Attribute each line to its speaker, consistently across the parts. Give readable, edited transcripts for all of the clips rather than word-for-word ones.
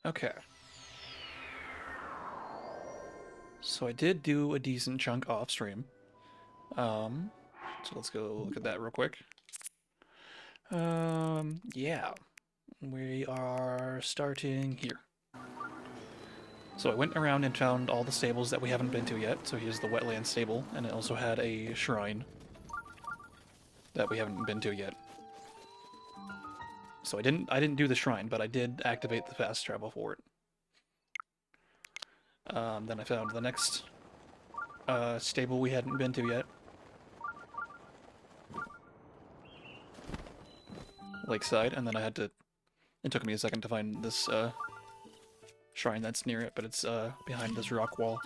Speaker 1: Okay. So I did do a decent chunk off stream. Um, so let's go look at that real quick. Yeah. We are starting here. So I went around and found all the stables that we haven't been to yet. So here's the wetland stable, and it also had a shrine that we haven't been to yet. So I didn't do the shrine, but I did activate the fast travel for it. Then I found the next stable we hadn't been to yet. Lakeside, and then I had to... It took me a second to find this shrine that's near it, but it's behind this rock wall.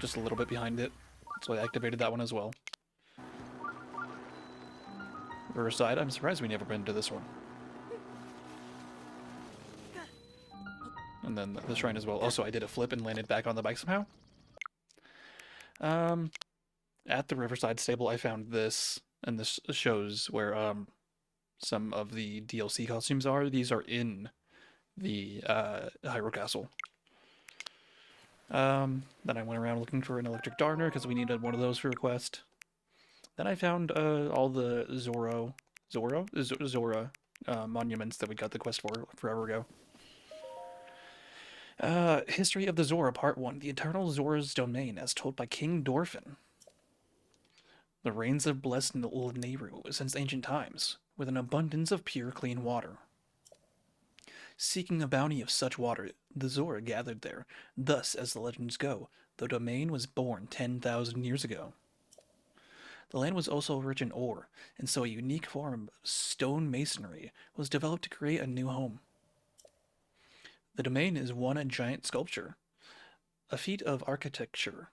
Speaker 1: Just a little bit behind it. So I activated that one as well. Riverside, I'm surprised we never been to this one. And then the shrine as well. Also, I did a flip and landed back on the bike somehow. Um, at the Riverside stable, I found this, and this shows where some of the DLC costumes are. These are in the Hyrule Castle. Then I went around looking for an electric darner because we needed one of those for a quest. Then I found all the Zora monuments that we got the quest for forever ago. History of the Zora, Part 1. The Eternal Zora's Domain, as told by King Dorfin. The rains have blessed Nehru since ancient times, with an abundance of pure, clean water. Seeking a bounty of such water, the Zora gathered there. Thus, as the legends go, the domain was born 10,000 years ago. The land was also rich in ore, and so a unique form of stone masonry was developed to create a new home. The domain is one giant sculpture, a feat of architecture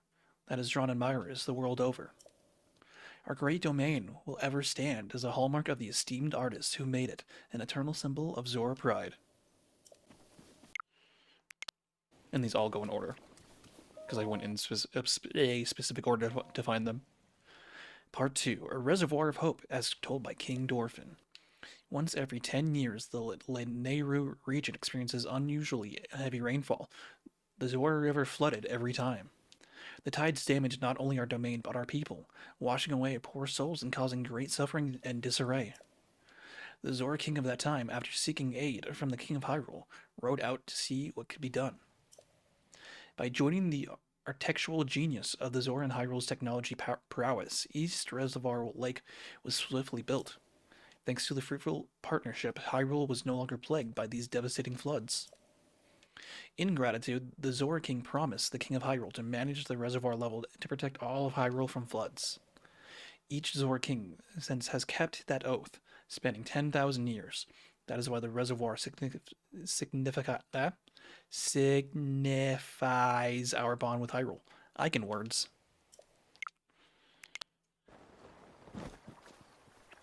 Speaker 1: that has drawn admirers the world over. Our great domain will ever stand as a hallmark of the esteemed artists who made it, an eternal symbol of Zora pride. And these all go in order, because I went in a specific order to find them. Part 2, A Reservoir of Hope, as told by King Dorfin. Once every 10 years, the Nehru region experiences unusually heavy rainfall. The Zora River flooded every time. The tides damaged not only our domain but our people, washing away poor souls and causing great suffering and disarray. The Zora king of that time, after seeking aid from the king of Hyrule, rode out to see what could be done. By joining the architectural genius of the Zora and Hyrule's technology prowess, East Reservoir Lake was swiftly built. Thanks to the fruitful partnership, Hyrule was no longer plagued by these devastating floods. In gratitude, the Zora King promised the King of Hyrule to manage the reservoir level to protect all of Hyrule from floods. Each Zora King since has kept that oath, spanning 10,000 years. That is why the reservoir signifies our bond with Hyrule. I can words.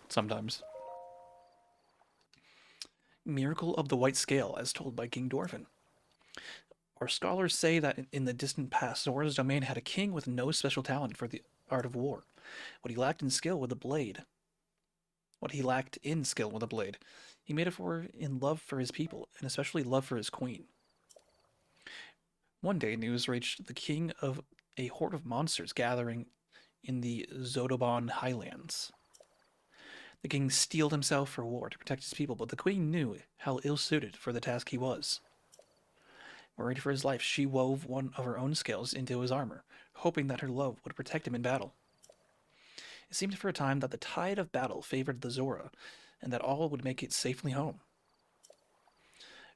Speaker 1: Sometimes. Miracle of the White Scale, as told by King Dorfin. Our scholars say that in the distant past, Zora's domain had a king with no special talent for the art of war. What he lacked in skill with a blade. What he lacked in skill with a blade, he made it for in love for his people, and especially love for his queen. One day, news reached the king of a horde of monsters gathering in the Zodoban highlands. The king steeled himself for war to protect his people, but the queen knew how ill-suited for the task he was. Worried for his life, she wove one of her own scales into his armor, hoping that her love would protect him in battle. It seemed for a time that the tide of battle favored the Zora, and that all would make it safely home.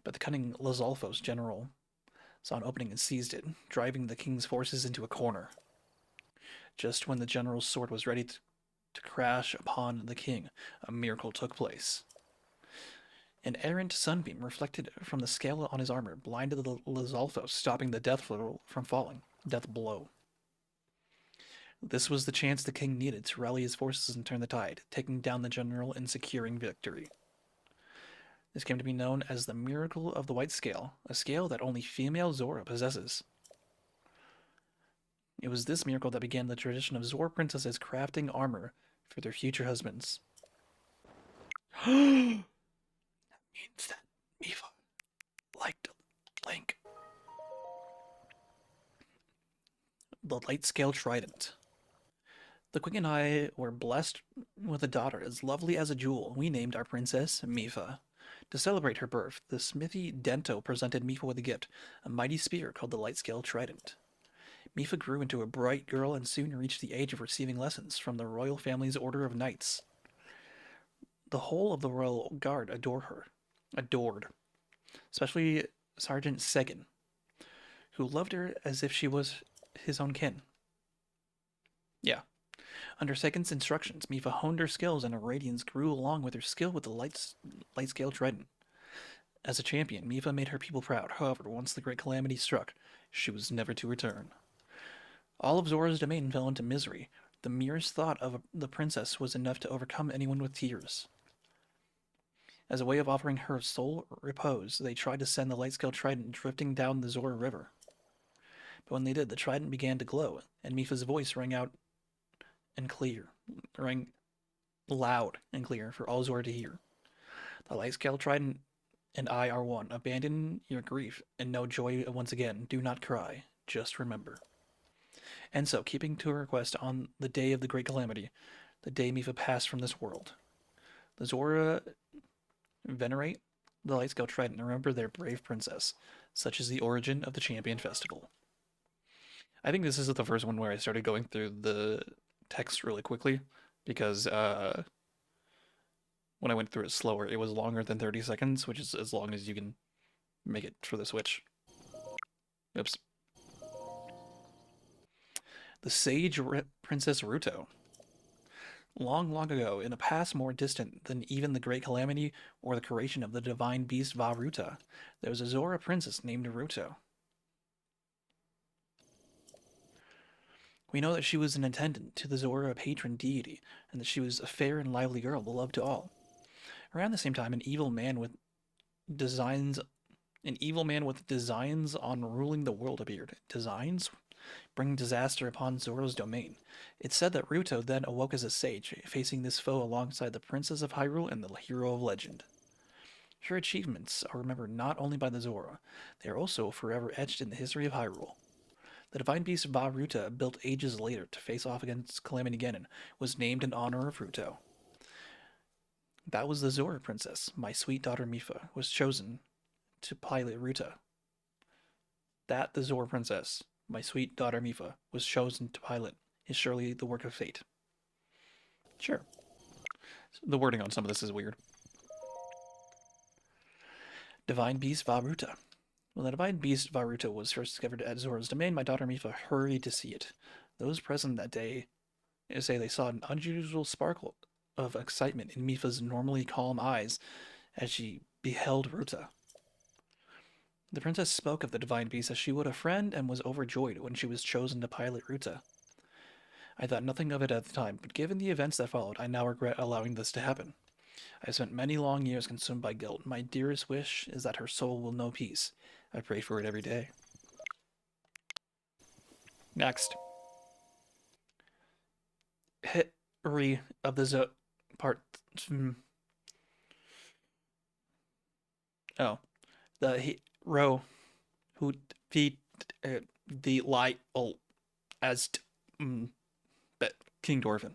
Speaker 1: But the cunning Lizalfos general saw an opening and seized it, driving the king's forces into a corner. Just when the general's sword was ready to crash upon the king, a miracle took place. An errant sunbeam reflected from the scale on his armor blinded the Lizalfos, stopping the death blow from falling. Death blow. This was the chance the king needed to rally his forces and turn the tide, taking down the general and securing victory. This came to be known as the Miracle of the White Scale, a scale that only female Zora possesses. It was this miracle that began the tradition of Zora princesses crafting armor for their future husbands. That means that Mifa the light scale trident. The queen and I were blessed with a daughter as lovely as a jewel. We named our princess Mifa. To celebrate her birth, the smithy Dento presented Mifa with a gift, a mighty spear called the light scale trident. Mifa grew into a bright girl and soon reached the age of receiving lessons from the royal family's order of knights. The whole of the royal guard adored, especially Sergeant Segan, who loved her as if she was his own kin. Yeah. Under Segan's instructions, Mifa honed her skills and her radiance grew along with her skill with the light scale trident. As a champion, Mifa made her people proud. However, once the great calamity struck, she was never to return. All of Zora's domain fell into misery. The merest thought of the princess was enough to overcome anyone with tears. As a way of offering her soul repose, they tried to send the light scale trident drifting down the Zora River. But when they did, the trident began to glow, and Mifa's voice rang loud and clear for all Zora to hear. The light scale trident and I are one. Abandon your grief and know joy once again. Do not cry. Just remember. And so, keeping to her request on the day of the great calamity, the day Mifa passed from this world, the Zora venerate the light scale trident and remember their brave princess. Such is the origin of the Champion Festival. I think this is the first one where I started going through the text really quickly because when I went through it slower, it was longer than 30 seconds, which is as long as you can make it for the Switch. Oops. The Sage Princess Ruto. Long, long ago, in a past more distant than even the Great Calamity or the creation of the divine beast Varuta, there was a Zora princess named Ruto. We know that she was an attendant to the Zora patron deity, and that she was a fair and lively girl, beloved to all. Around the same time, an evil man with designs on ruling the world appeared. Designs? Bring disaster upon Zora's domain. It's said that Ruto then awoke as a sage, facing this foe alongside the Princess of Hyrule and the hero of legend. Her achievements are remembered not only by the Zora, they are also forever etched in the history of Hyrule. The divine beast Varuta, built ages later to face off against Calamity Ganon, was named in honor of Ruto. That was the Zora princess. My sweet daughter Mifa was chosen to pilot Ruta. That the Zora princess, my sweet daughter Mifa, was chosen to pilot is surely the work of fate. Sure. The wording on some of this is weird. Divine Beast Varuta. When the divine beast Varuta was first discovered at Zora's domain, my daughter Mifa hurried to see it. Those present that day say they saw an unusual sparkle of excitement in Mifa's normally calm eyes as she beheld Ruta. The princess spoke of the divine beast as she would a friend and was overjoyed when she was chosen to pilot Ruta. I thought nothing of it at the time, but given the events that followed, I now regret allowing this to happen. I have spent many long years consumed by guilt. My dearest wish is that her soul will know peace. I pray for it every day. Next. History of the part. Oh. The hero who feed the light as King Dorfin.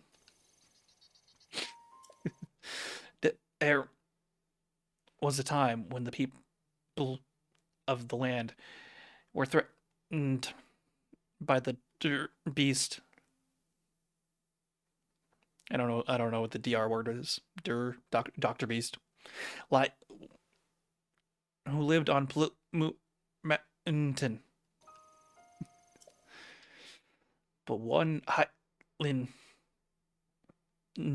Speaker 1: There was a time when the people of the land were threatened by the beast. I don't know what the DR word is. Dr. Beast. Like who lived on Mountain. But one Highland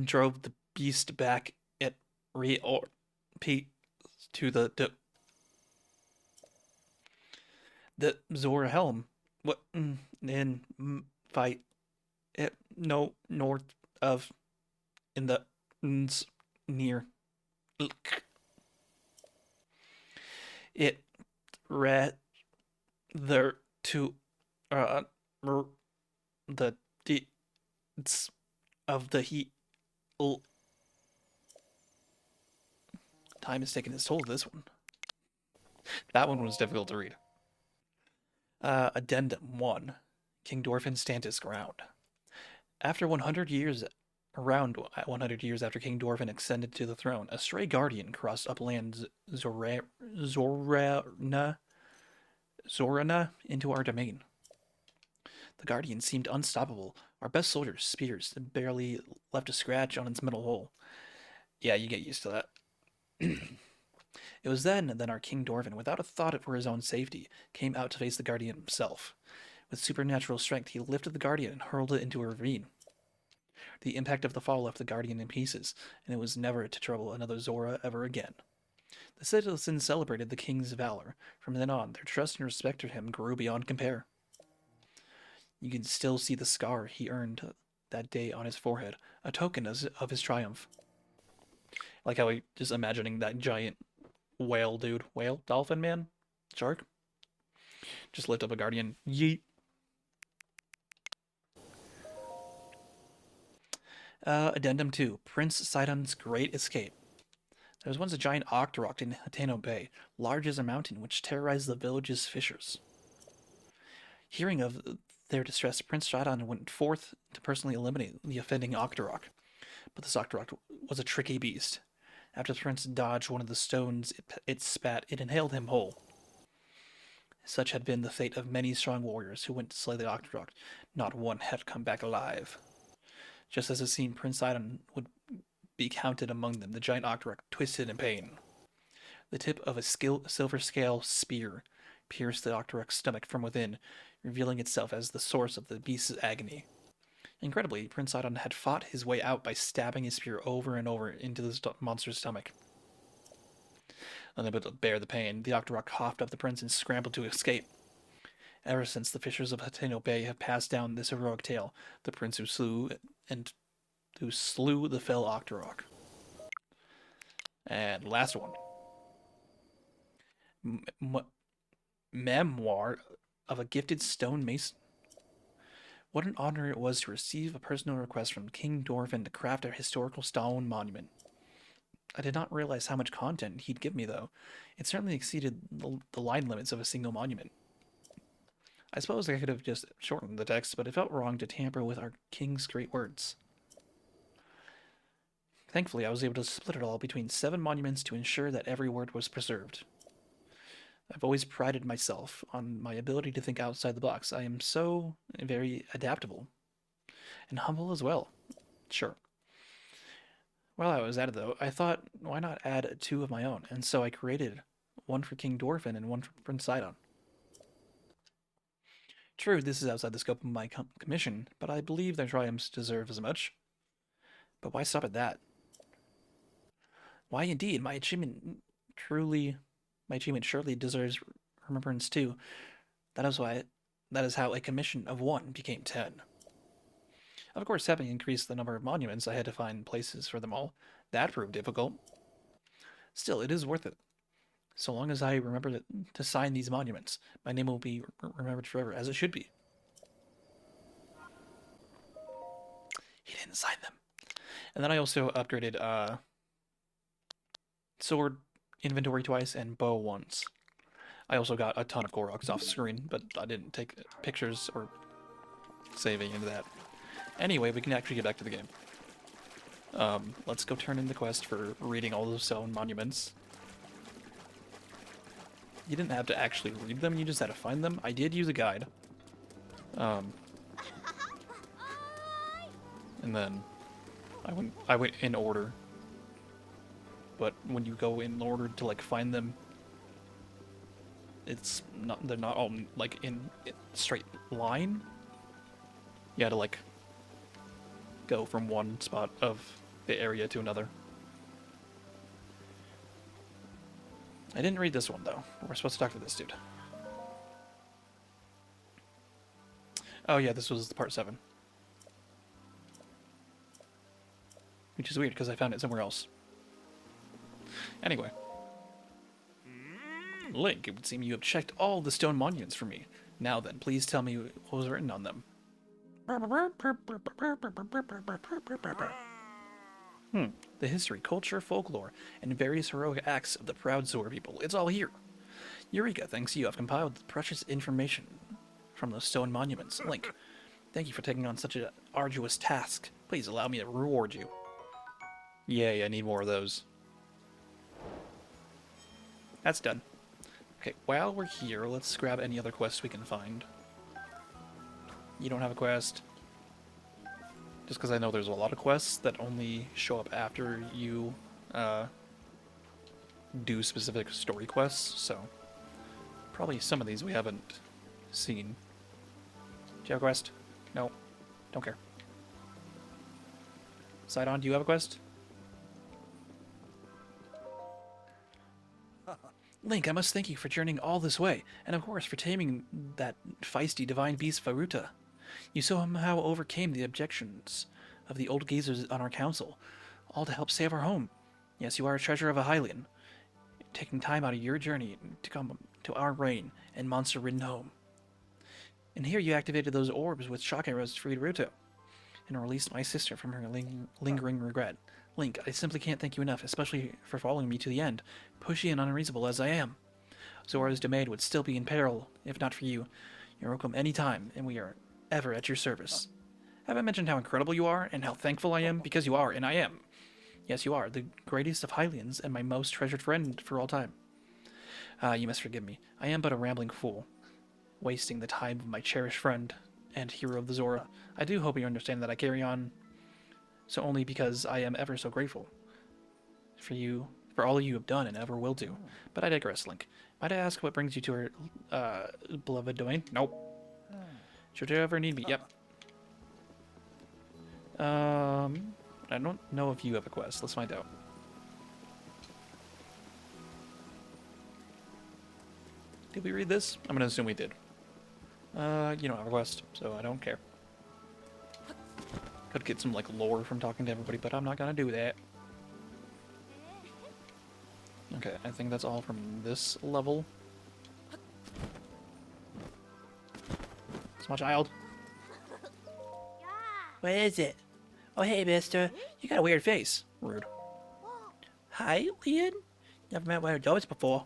Speaker 1: drove the beast back at to the Zora helm. What in fight it no north of in the near it rather to the deeds of the heat. Time has taken its toll of this one. That one was difficult to read. Addendum 1. King Dorfin stand his ground. After 100 years, around 100 years after King Dorfin ascended to the throne, a stray guardian crossed upland Zorana, Zorana into our domain. The guardian seemed unstoppable. Our best soldiers' spears barely left a scratch on its metal hull. Yeah, you get used to that. It was then that our King Dorfin, without a thought for his own safety, came out to face the Guardian himself. With supernatural strength, he lifted the Guardian and hurled it into a ravine. The impact of the fall left the Guardian in pieces, and it was never to trouble another Zora ever again. The citizens celebrated the king's valor. From then on, their trust and respect for him grew beyond compare. You can still see the scar he earned that day on his forehead, a token of his triumph. Like how he just imagining that giant whale dude, whale, dolphin man, shark, just lift up a guardian. Yeet. Addendum 2, Prince Sidon's Great Escape. There was once a giant octorok in Hateno Bay, large as a mountain, which terrorized the village's fishers. Hearing of their distress, Prince Sidon went forth to personally eliminate the offending octorok. But this octorok was a tricky beast. After the prince dodged one of the stones it spat, it inhaled him whole. Such had been the fate of many strong warriors who went to slay the octorok. Not one had come back alive. Just as it seemed Prince Sidon would be counted among them, the giant octorok twisted in pain. The tip of a silver scale spear pierced the octorok's stomach from within, revealing itself as the source of the beast's agony. Incredibly, Prince Sidon had fought his way out by stabbing his spear over and over into the monster's stomach. Unable to bear the pain, the octorok coughed up the prince and scrambled to escape. Ever since, the fishers of Hateno Bay have passed down this heroic tale, the prince who slew the fell octorok. And last one. Memoir of a Gifted Stone Mason. What an honor it was to receive a personal request from King Dorfin to craft a historical stone monument. I did not realize how much content he'd give me, though. It certainly exceeded the line limits of a single monument. I suppose I could have just shortened the text, but it felt wrong to tamper with our king's great words. Thankfully, I was able to split it all between 7 monuments to ensure that every word was preserved. I've always prided myself on my ability to think outside the box. I am so very adaptable. And humble as well. Sure. While I was at it, though, I thought, why not add 2 of my own? And so I created one for King Dorfin and one for Prince Sidon. True, this is outside the scope of my commission, but I believe their triumphs deserve as much. But why stop at that? Why indeed, my achievement surely deserves remembrance too. That is how a commission of 1 became 10. Of course, having increased the number of monuments, I had to find places for them all. That proved difficult. Still, it is worth it. So long as I remember to sign these monuments, my name will be remembered forever, as it should be. He didn't sign them. And then I also upgraded sword inventory twice and bow once. I also got a ton of Koroks off screen, but I didn't take pictures or save any of that. Anyway, we can actually get back to the game. Let's go turn in the quest for reading all those stone monuments. You didn't have to actually read them, you just had to find them. I did use a guide. And then I went in order. But when you go in order to like find them, they're not all like in straight line. You had to like go from one spot of the area to another. I didn't read this one though. We're supposed to talk to this dude. Oh yeah, this was the part 7. Which is weird because I found it somewhere else. Anyway. Link, it would seem you have checked all the stone monuments for me. Now then, please tell me what was written on them. The history, culture, folklore, and various heroic acts of the proud Zora people. It's all here. Eureka, thanks to you, I've compiled the precious information from those stone monuments. Link, thank you for taking on such an arduous task. Please allow me to reward you. Yay, I need more of those. That's done. Okay, while we're here, let's grab any other quests we can find. You don't have a quest. Just because I know there's a lot of quests that only show up after you do specific story quests, so probably some of these we haven't seen. Do you have a quest? No. Don't care. Sidon, do you have a quest? Link, I must thank you for journeying all this way, and of course for taming that feisty divine beast Faruta. You somehow overcame the objections of the old geezers on our council, all to help save our home. Yes, you are a treasure of a Hylian, taking time out of your journey to come to our reign and monster-ridden home. And here you activated those orbs with shock arrows to free Ruto, and released my sister from her lingering regret. Link, I simply can't thank you enough, especially for following me to the end, pushy and unreasonable as I am. Zora's domain would still be in peril, if not for you. You're welcome any time, and we are ever at your service. Have I mentioned how incredible you are, and how thankful I am? Because you are, and I am. Yes, you are, the greatest of Hylians, and my most treasured friend for all time. You must forgive me. I am but a rambling fool, wasting the time of my cherished friend and hero of the Zora. I do hope you understand that I carry on so only because I am ever so grateful for you, for all you have done and ever will do. But I digress, Link. Might I ask what brings you to her beloved domain? Nope. Should you ever need me? Yep. I don't know if you have a quest. Let's find out. Did we read this? I'm gonna assume we did. You don't have a quest, so I don't care. Could get some, like, lore from talking to everybody, but I'm not gonna do that. Okay, I think that's all from this level. Small child. What is it? Oh, hey, mister. You got a weird face. Rude. Hi, Leon? Never met one of those before.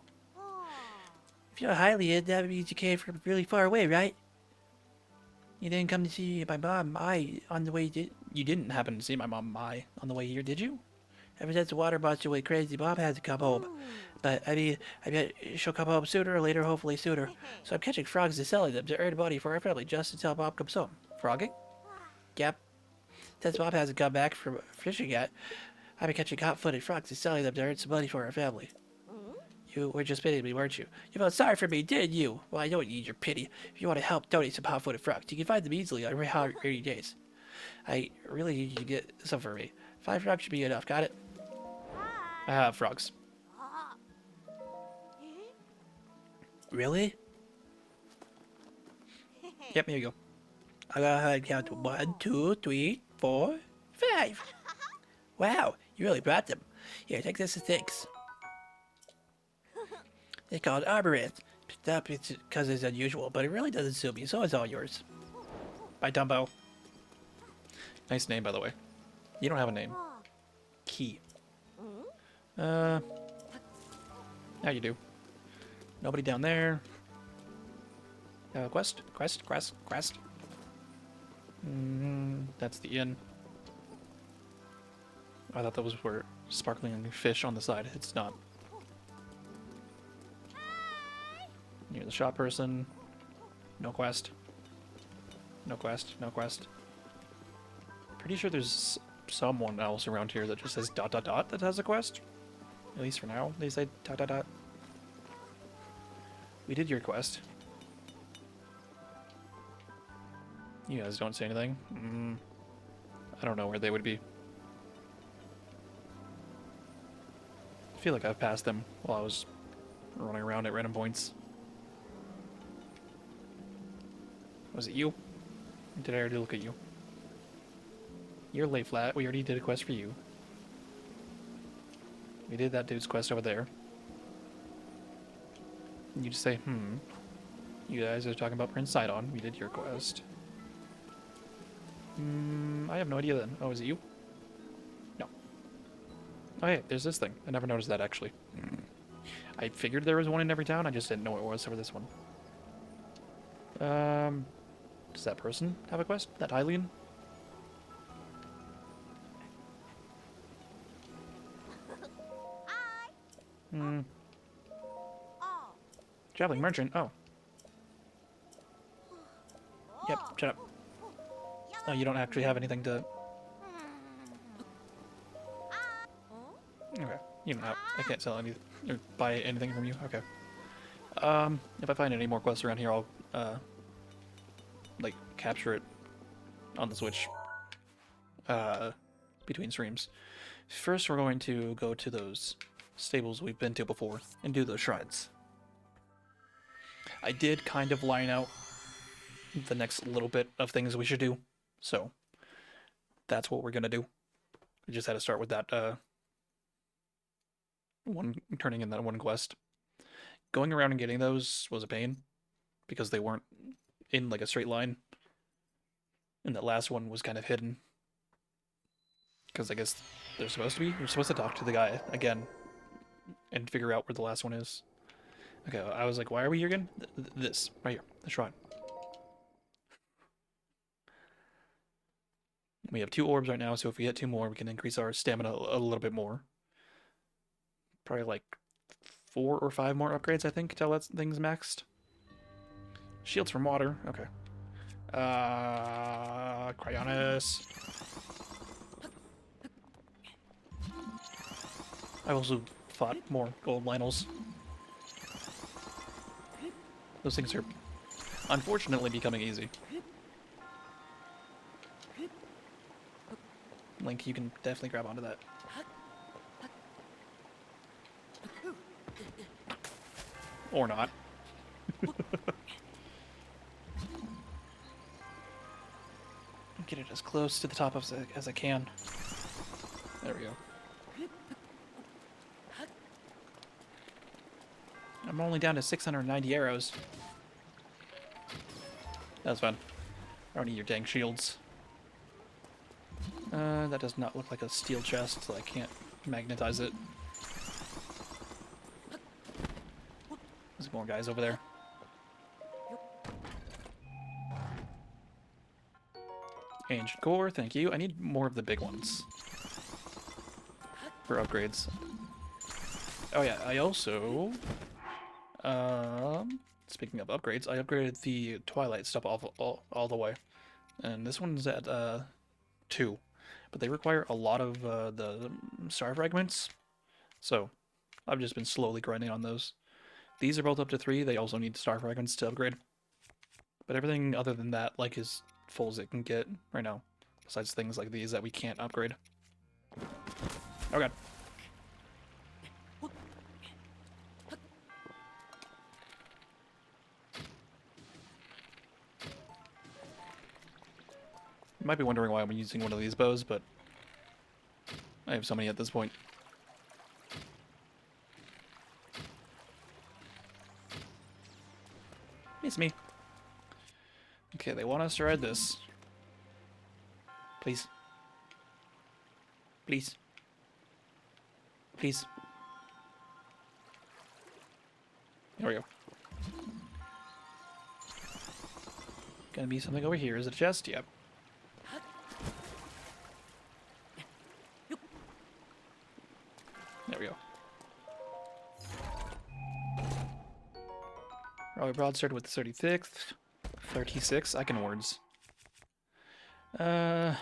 Speaker 1: If you're a Hylian, that means you came from really far away, right? You didn't come to see my mom, on the way, you didn't happen to see my mom, on the way here, did you? Ever since the water monster went crazy, Mom hasn't come home. But, I bet she'll come home sooner or later, hopefully sooner. So I'm catching frogs and selling them to earn money for our family just until Mom comes home. Frogging? Yep. Since Mom hasn't come back from fishing yet, I've been catching hot-footed frogs and selling them to earn some money for our family. You were just pitying me, weren't you? You felt sorry for me, didn't you? Well, I don't need your pity. If you want to help donate some hot-footed frogs, you can find them easily on rainy days. I really need you to get some for me. 5 frogs should be enough, got it? I have frogs. Really? Yep, here you go. I gotta count to 1, 2, 3, 4, 5. Wow, you really brought them. Here, take this as thanks. It's called Arborist. Picked up because it's unusual, but it really doesn't suit me, so it's all yours. Bye, Dumbo. Nice name, by the way. You don't have a name. Key. Now you do. Nobody down there. Quest? Quest? That's the inn. I thought that was for sparkling fish on the side. It's not. You're the shop person. No quest. No quest. No quest. Pretty sure there's someone else around here that just says ... that has a quest. At least for now, they say ... We did your quest. You guys don't say anything? I don't know where they would be. I feel like I've passed them while I was running around at random points. Was it you? Or did I already look at you? You're late flat. We already did a quest for you. We did that dude's quest over there. And you just say, You guys are talking about Prince Sidon. We did your quest. I have no idea then. Oh, is it you? No. Oh, hey, there's this thing. I never noticed that, actually. I figured there was one in every town. I just didn't know what it was for this one. Does that person have a quest? That Hylian? Hmm. Traveling merchant. Oh. Yep. Shut up. Oh, you don't actually have anything to. Okay. You don't have. I can't sell anything or buy anything from you. Okay. If I find any more quests around here, I'll like capture it on the Switch. Between streams. First, we're going to go to those stables we've been to before and do those shrines. I did kind of line out the next little bit of things we should do, so that's what we're gonna do. We just had to start with that one turning in that one quest. Going around and getting those was a pain because they weren't in like a straight line, and that last one was kind of hidden because I guess they're supposed to be. You're supposed to talk to the guy again and figure out where the last one is. Okay, I was like, why are we here again? This right here, the shrine. We have 2 orbs right now, so if we get 2 more, we can increase our stamina a little bit more. Probably like 4 or 5 more upgrades, I think, till that thing's maxed. Shields from water. Okay. Cryonis. I also fought more gold Lynels. Those things are unfortunately becoming easy. Link, you can definitely grab onto that. Or not. Get it as close to the top as I can. There we go. I'm only down to 690 arrows. That was fun. I don't need your dang shields. That does not look like a steel chest, so I can't magnetize it. There's more guys over there. Ancient core, thank you. I need more of the big ones for upgrades. Oh yeah, I also... speaking of upgrades, I upgraded the Twilight stuff all the way. And this one's at 2. But they require a lot of the star fragments. So I've just been slowly grinding on those. These are both up to 3. They also need star fragments to upgrade. But everything other than that, like, is full as it can get right now. Besides things like these that we can't upgrade. Oh god. You might be wondering why I'm using one of these bows, but I have so many at this point. It's me. Okay, they want us to ride this. Please. Please. Please. There we go. Gonna be something over here. Is it a chest? Yep. There we go. Probably broadsword with the 36 icon words. Does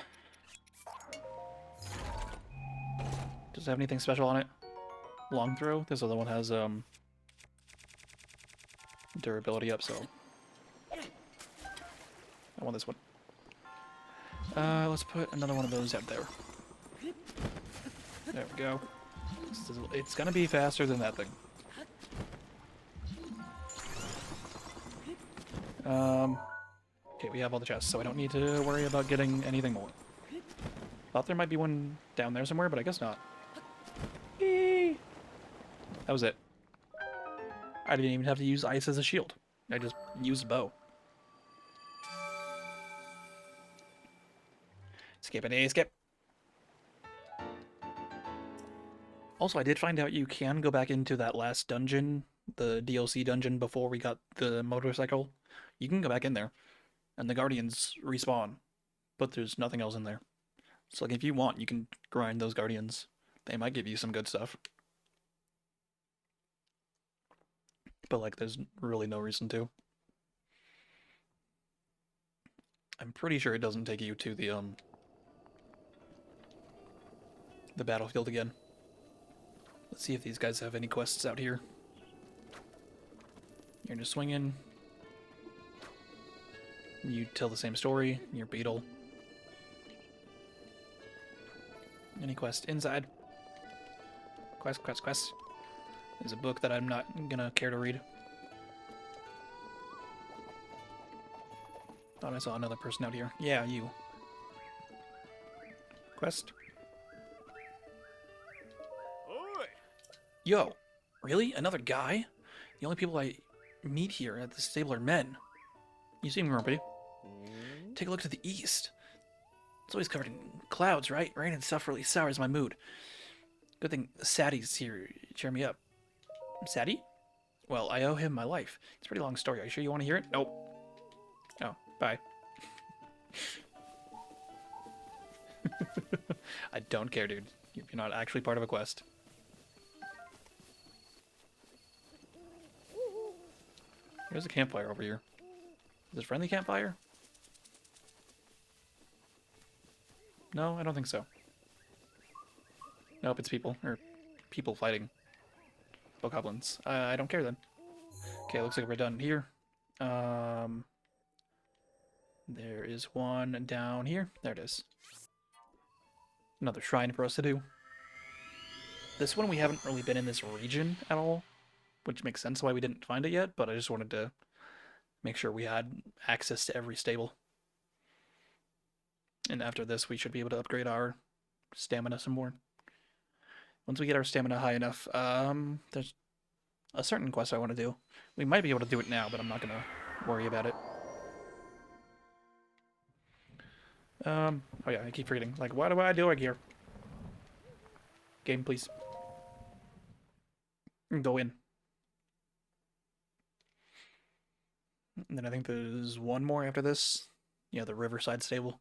Speaker 1: it have anything special on it? Long throw? This other one has durability up, so I want this one. Let's put another one of those out there. There we go. It's gonna be faster than that thing. Okay, we have all the chests, so I don't need to worry about getting anything more. Thought there might be one down there somewhere, but I guess not. Eee! That was it. I didn't even have to use ice as a shield. I just used bow. Skip and skip. Also, I did find out you can go back into that last dungeon, the DLC dungeon before we got the motorcycle. You can go back in there, and the guardians respawn, but there's nothing else in there. So like, if you want, you can grind those guardians. They might give you some good stuff. But like, there's really no reason to. I'm pretty sure it doesn't take you to the battlefield again. Let's see if these guys have any quests out here. You're just swinging. You tell the same story. You're Beetle. Any quest inside? Quest. There's a book that I'm not gonna care to read. Thought I saw another person out here. Yeah, you. Quest. Yo, really? Another guy? The only people I meet here at the stable are men. You seem grumpy. Take a look to the east. It's always covered in clouds, right? Rain and stuff really sours my mood. Good thing Sadie's here to cheer me up. Sadie? Well, I owe him my life. It's a pretty long story. Are you sure you want to hear it? Nope. Oh, bye. I don't care, dude. You're not actually part of a quest. There's a campfire over here. Is it a friendly campfire? No, I don't think so. Nope, it's people. Or people fighting bokoblins. I don't care then. Okay, looks like we're done here. There is one down here. There it is. Another shrine for us to do. This one we haven't really been in this region at all, which makes sense why we didn't find it yet, but I just wanted to make sure we had access to every stable. And after this, we should be able to upgrade our stamina some more. Once we get our stamina high enough, there's a certain quest I want to do. We might be able to do it now, but I'm not going to worry about it. Oh yeah, I keep forgetting. Like, what do I do here? Game, please. Go in. And then I think there's one more after this. Yeah, the Riverside Stable.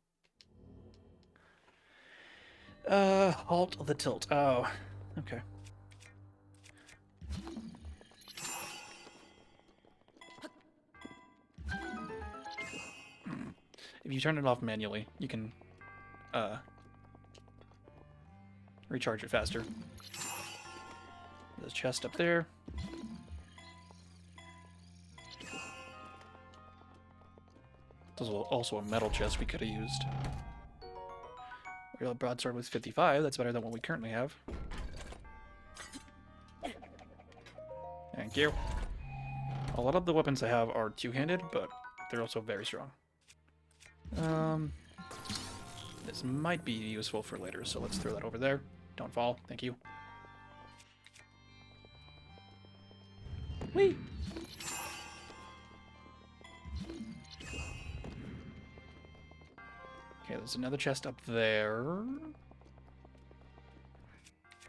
Speaker 1: Halt the tilt. Oh, okay. If you turn it off manually, you can, recharge it faster. There's a chest up there. There's also a metal chest we could have used. Real broadsword was 55. That's better than what we currently have. Thank you. A lot of the weapons I have are two-handed, but they're also very strong. This might be useful for later, so let's throw that over there. Don't fall. Thank you. Whee! Okay, there's another chest up there.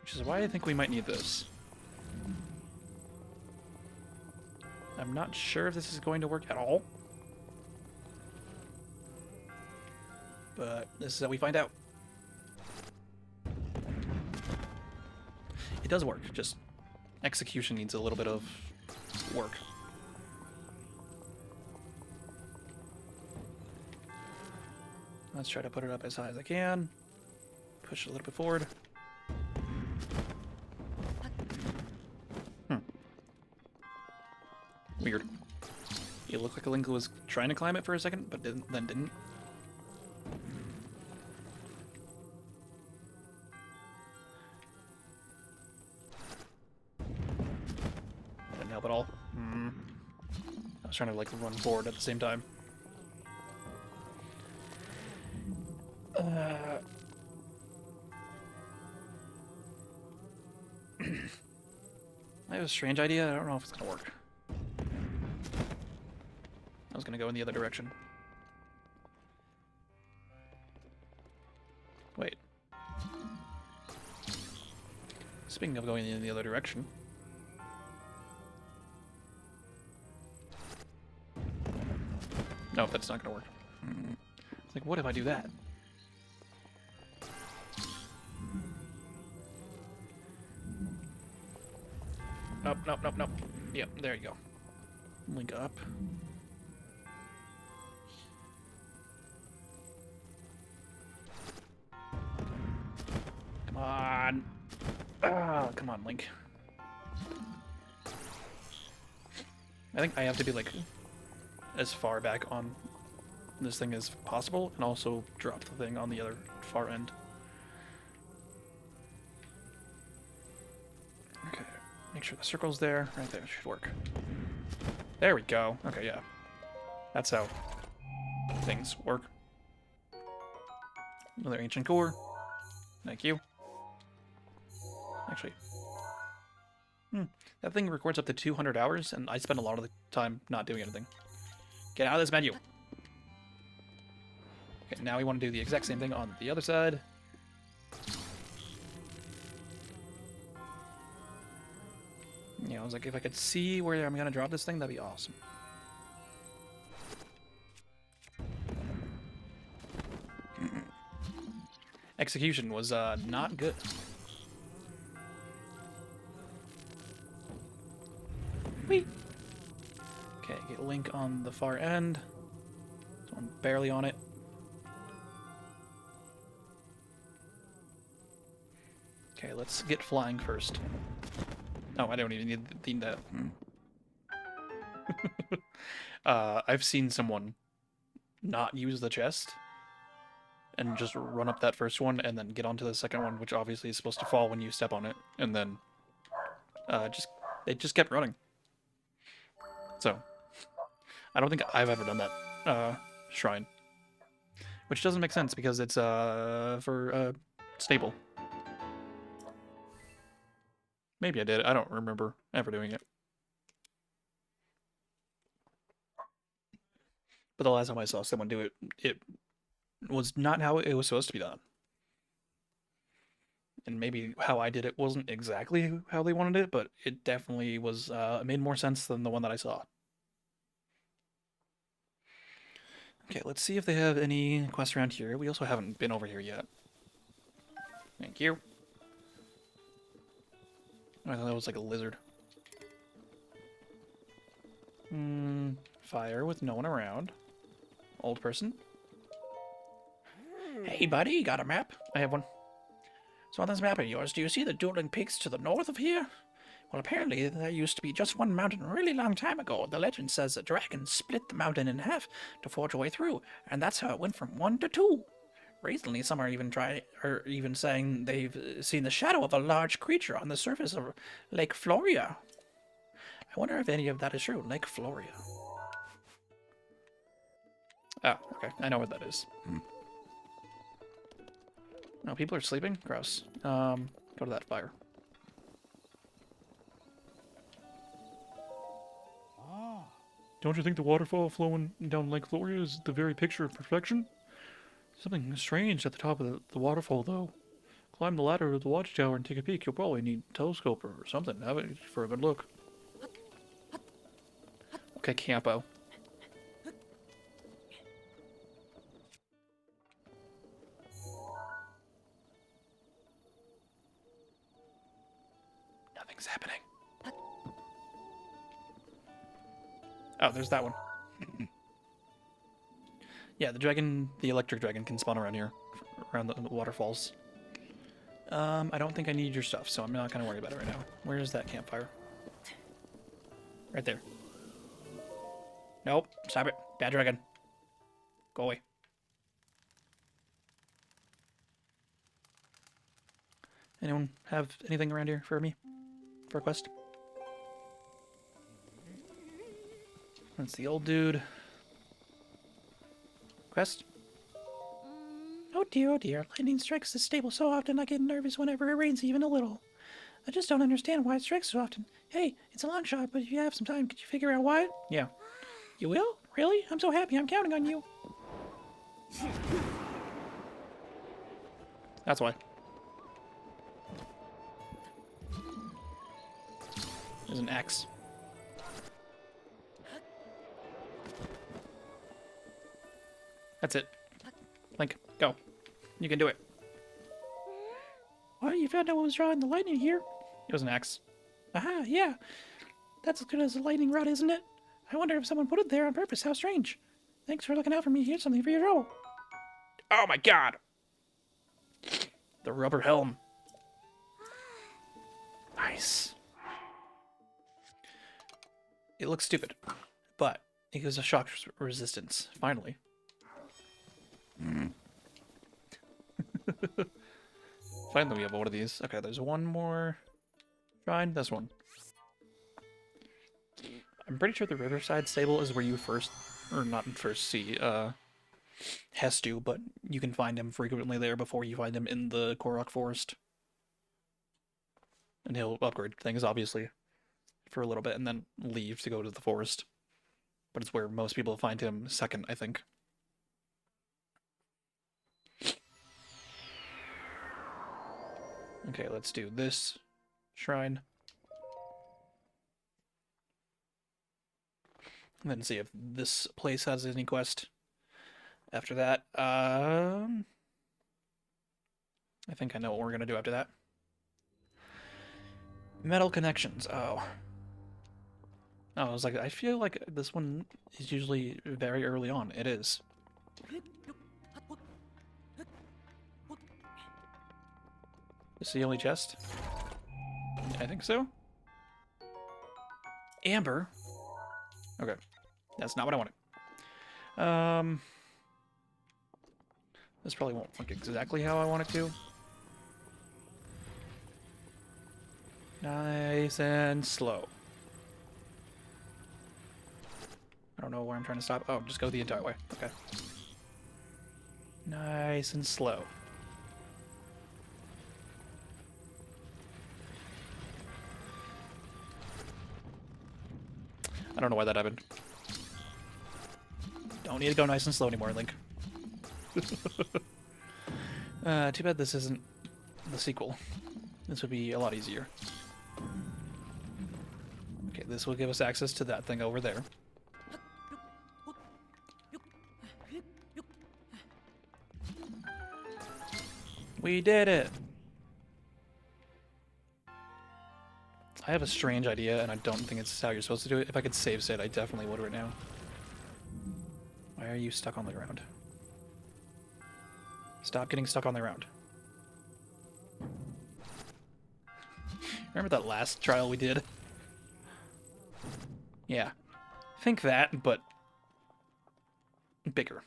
Speaker 1: Which is why I think we might need this. I'm not sure if this is going to work at all. But this is how we find out. It does work, just execution needs a little bit of work. Let's try to put it up as high as I can. Push it a little bit forward. Weird. It looked like a Link was trying to climb it for a second, but then didn't. That didn't help at all. I was trying to like run forward at the same time. I have a strange idea. I don't know if it's gonna work. I was gonna go in the other direction. Wait. Speaking of going in the other direction. No, that's not gonna work. It's like, what if I do that? Nope, nope, nope, nope. Yep, there you go. Link up. Come on. Ah, come on, Link. I think I have to be, like, as far back on this thing as possible, and also drop the thing on the other far end. Okay, make sure the circle's there. Right there, should work. There we go. Okay, yeah. That's how things work. Another ancient core. Thank you. Actually, that thing records up to 200 hours, and I spend a lot of the time not doing anything. Get out of this menu. Okay, now we want to do the exact same thing on the other side. Yeah, I was like, if I could see where I'm gonna drop this thing, that'd be awesome. Execution was not good. Whee! Okay, get Link on the far end. So I'm barely on it. Okay, let's get flying first. Oh, I don't even need that. I've seen someone not use the chest and just run up that first one and then get onto the second one, which obviously is supposed to fall when you step on it, and then they just kept running. So I don't think I've ever done that shrine, which doesn't make sense because it's for stable. Maybe I did. I don't remember ever doing it. But the last time I saw someone do it, it was not how it was supposed to be done. And maybe how I did it wasn't exactly how they wanted it, but it definitely was, it made more sense than the one that I saw. Okay, let's see if they have any quests around here. We also haven't been over here yet. Thank you. I thought that was like a lizard. Fire with no one around. Old person. Hey, buddy, got a map? I have one. So on this map of yours, do you see the dueling peaks to the north of here? Well, apparently there used to be just one mountain a really long time ago. The legend says a dragon split the mountain in half to forge a way through, and that's how it went from 1 to 2. Recently, some are even saying they've seen the shadow of a large creature on the surface of Lake Floria. I wonder if any of that is true. Lake Floria. Oh, okay. I know what that is. No, people are sleeping? Gross. Go to that fire. Don't you think the waterfall flowing down Lake Floria is the very picture of perfection? Something strange at the top of the waterfall, though. Climb the ladder of the watchtower and take a peek. You'll probably need a telescope or something. Have it for a good look. Okay, Campo. Nothing's happening. Oh, there's that one. Yeah, the dragon, the electric dragon can spawn around here, around the waterfalls. I don't think I need your stuff, so I'm not going to worry about it right now. Where is that campfire? Right there. Nope, stop it. Bad dragon. Go away. Anyone have anything around here for me? For a quest? That's the old dude. Quest? Oh dear, lightning strikes this stable so often I get nervous whenever it rains even a little. I just don't understand why it strikes so often. Hey, it's a long shot, but if you have some time, could you figure out why? Yeah. You will? Really? I'm so happy, I'm counting on you. That's why. There's an axe. That's it. Link, go. You can do it. What? You found out what was drawing the lightning here? It was an axe. Aha, yeah. That's as good as a lightning rod, isn't it? I wonder if someone put it there on purpose. How strange. Thanks for looking out for me. Here's something for your trouble. Oh my god! The rubber helm. Nice. It looks stupid, but it gives a shock resistance. Finally. Finally, we have one of these. Okay, there's one more shrine. This one. I'm pretty sure the Riverside Stable is where you first, or not first see, Hestu, but you can find him frequently there before you find him in the Korok Forest. And he'll upgrade things, obviously, for a little bit, and then leave to go to the forest. But it's where most people find him second, I think. Okay, let's do this shrine. And then see if this place has any quest. After that, I think I know what we're gonna do after that. Metal connections. Oh. I was like, I feel like this one is usually very early on. It is. Is the only chest? I think so. Amber. Okay. That's not what I wanted. This probably won't work exactly how I want it to. Nice and slow. I don't know where I'm trying to stop. Oh, just go the entire way. Okay. Nice and slow. I don't know why that happened. Don't need to go nice and slow anymore, Link. Too bad this isn't the sequel. This would be a lot easier. Okay, this will give us access to that thing over there. We did it! I have a strange idea, and I don't think it's how you're supposed to do it. If I could save state, I definitely would right now. Why are you stuck on the ground? Stop getting stuck on the ground. Remember that last trial we did? Yeah. Think that, but bigger.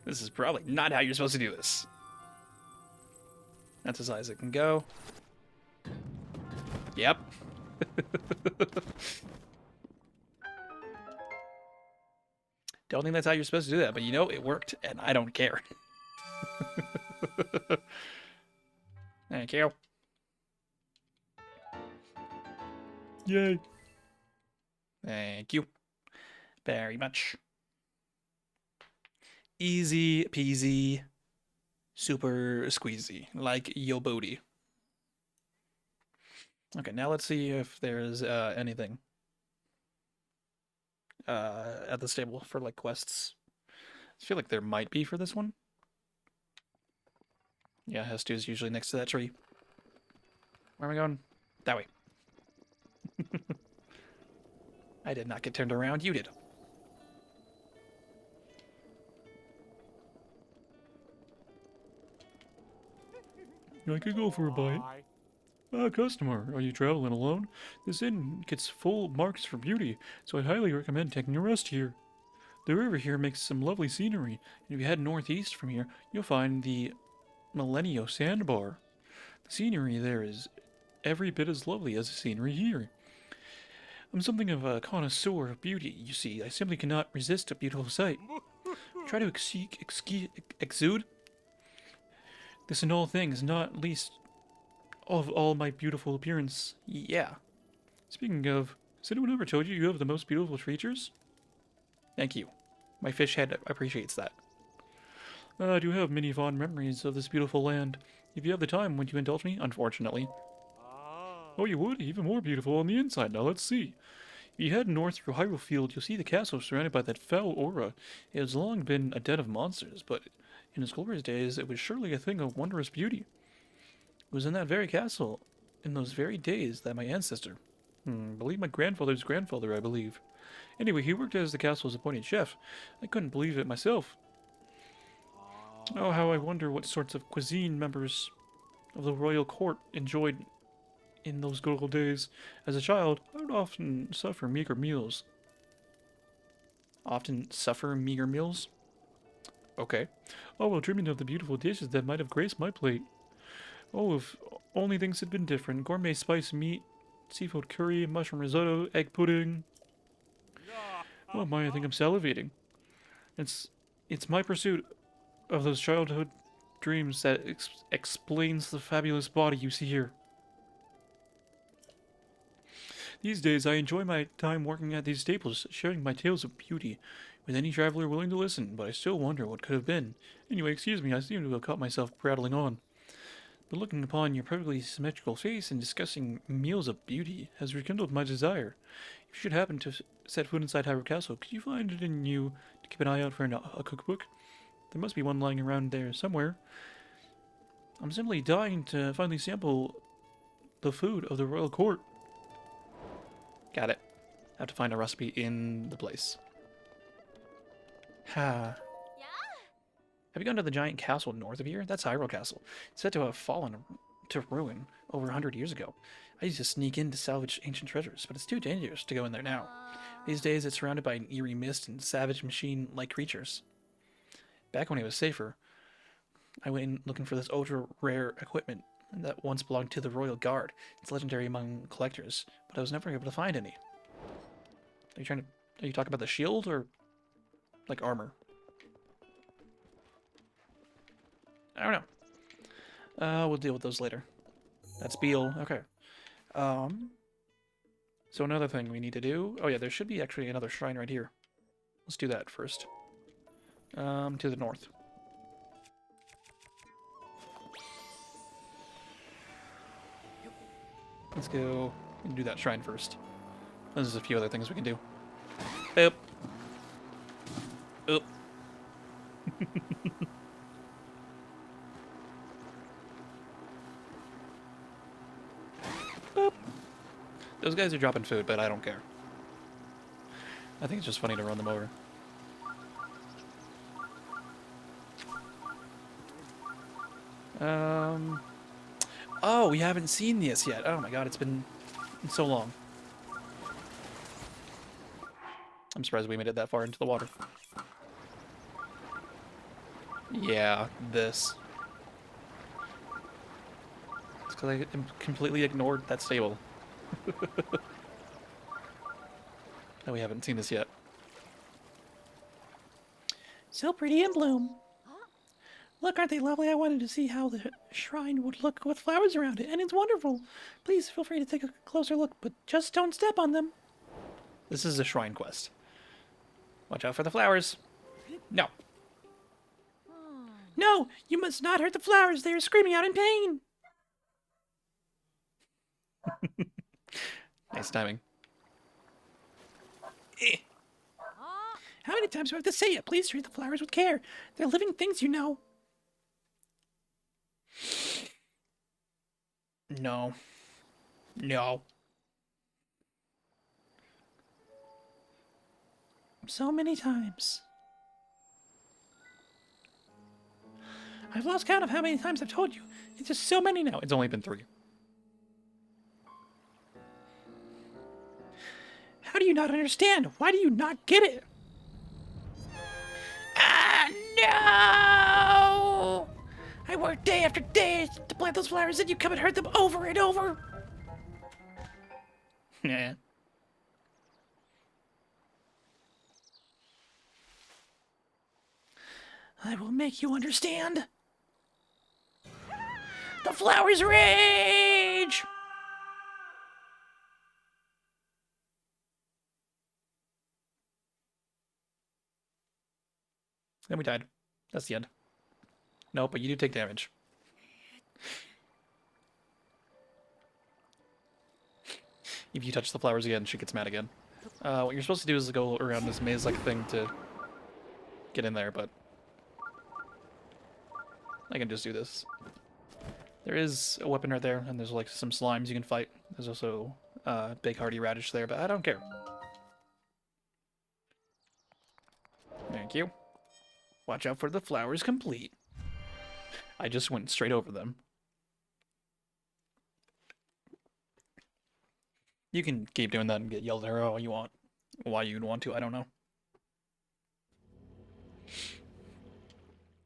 Speaker 1: This is probably not how you're supposed to do this. That's as high as it can go. Yep. Don't think that's how you're supposed to do that, but you know, it worked, and I don't care. Thank you. Yay. Thank you very much. Easy peasy, super squeezy, like yo booty. Okay, now let's see if there's anything at the stable for like quests. I feel like there might be for this one. Yeah, Hestu is usually next to that tree. Where am I going? That way. I did not get turned around, you did. I could go for a bite. Customer, are you traveling alone? This inn gets full marks for beauty, so I highly recommend taking a rest here. The river here makes some lovely scenery, and if you head northeast from here, you'll find the Millennium Sandbar. The scenery there is every bit as lovely as the scenery here. I'm something of a connoisseur of beauty, you see. I simply cannot resist a beautiful sight. Try to exude this in all things, not least of all my beautiful appearance. Yeah. Speaking of, has anyone ever told you you have the most beautiful features? Thank you. My fish head appreciates that. I do have many fond memories of this beautiful land. If you have the time, would you indulge me? Unfortunately. Oh, you would? Even more beautiful on the inside. Now let's see. If you head north through Hyrule Field, you'll see the castle surrounded by that foul aura. It has long been a den of monsters, but in its glorious days, it was surely a thing of wondrous beauty. It was in that very castle, in those very days, that my ancestor, believe my grandfather's grandfather, I believe. Anyway, he worked as the castle's appointed chef. I couldn't believe it myself. Oh, how I wonder what sorts of cuisine members of the royal court enjoyed in those good old days. As a child, I would often suffer meager meals. Often suffer meager meals? Okay. Oh, well, dreaming of the beautiful dishes that might have graced my plate. Oh, if only things had been different. Gourmet spiced meat, seafood curry, mushroom risotto, egg pudding. Oh my, I think I'm salivating. It's it's my pursuit of those childhood dreams that explains the fabulous body you see here. These days, I enjoy my time working at these stables, sharing my tales of beauty with any traveler willing to listen, but I still wonder what could have been. Anyway, excuse me, I seem to have caught myself prattling on. But looking upon your perfectly symmetrical face and discussing meals of beauty has rekindled my desire. If you should happen to set foot inside Hyrule Castle, could you find it in you to keep an eye out for a cookbook? There must be one lying around there somewhere. I'm simply dying to finally sample the food of the royal court. Got it. I have to find a recipe in the place. Ha. Have you gone to the giant castle north of here? That's Hyrule Castle. It's said to have fallen to ruin over 100 years ago. I used to sneak in to salvage ancient treasures, but it's too dangerous to go in there now. These days, it's surrounded by an eerie mist and savage machine-like creatures. Back when it was safer, I went in looking for this ultra-rare equipment that once belonged to the Royal Guard. It's legendary among collectors, but I was never able to find any. Are you talking about the shield or like armor? I don't know. We'll deal with those later. That's Beal. Okay. So another thing we need to do. Oh yeah, there should be actually another shrine right here. Let's do that first. To the north. Let's go and do that shrine first. There's a few other things we can do. Oop. Oop. Boop. Those guys are dropping food, but I don't care. I think it's just funny to run them over. Oh, we haven't seen this yet. Oh my god, it's been so long. I'm surprised we made it that far into the water. Yeah, this. It's because I completely ignored that stable. No, we haven't seen this yet. So pretty in bloom. Look, aren't they lovely? I wanted to see how the shrine would look with flowers around it, and it's wonderful. Please feel free to take a closer look, but just don't step on them. This is a shrine quest. Watch out for the flowers. No. No, you must not hurt the flowers. They are screaming out in pain. Nice timing. Eh. How many times do I have to say it? Please treat the flowers with care. They're living things, you know. No. No. So many times. I've lost count of how many times I've told you. It's just so many now. It's only been 3. How do you not understand? Why do you not get it? Ah, no! I worked day after day to plant those flowers, and you come and hurt them over and over. Yeah. I will make you understand. The flowers rage! Then we died. That's the end. No, but you do take damage. If you touch the flowers again, she gets mad again. What you're supposed to do is go around this maze-like thing to get in there, but I can just do this. There is a weapon right there, and there's like some slimes you can fight. There's also big hardy radish there, but I don't care. Thank you. Watch out for the flowers complete. I just went straight over them. You can keep doing that and get yelled at all you want. Why you'd want to, I don't know.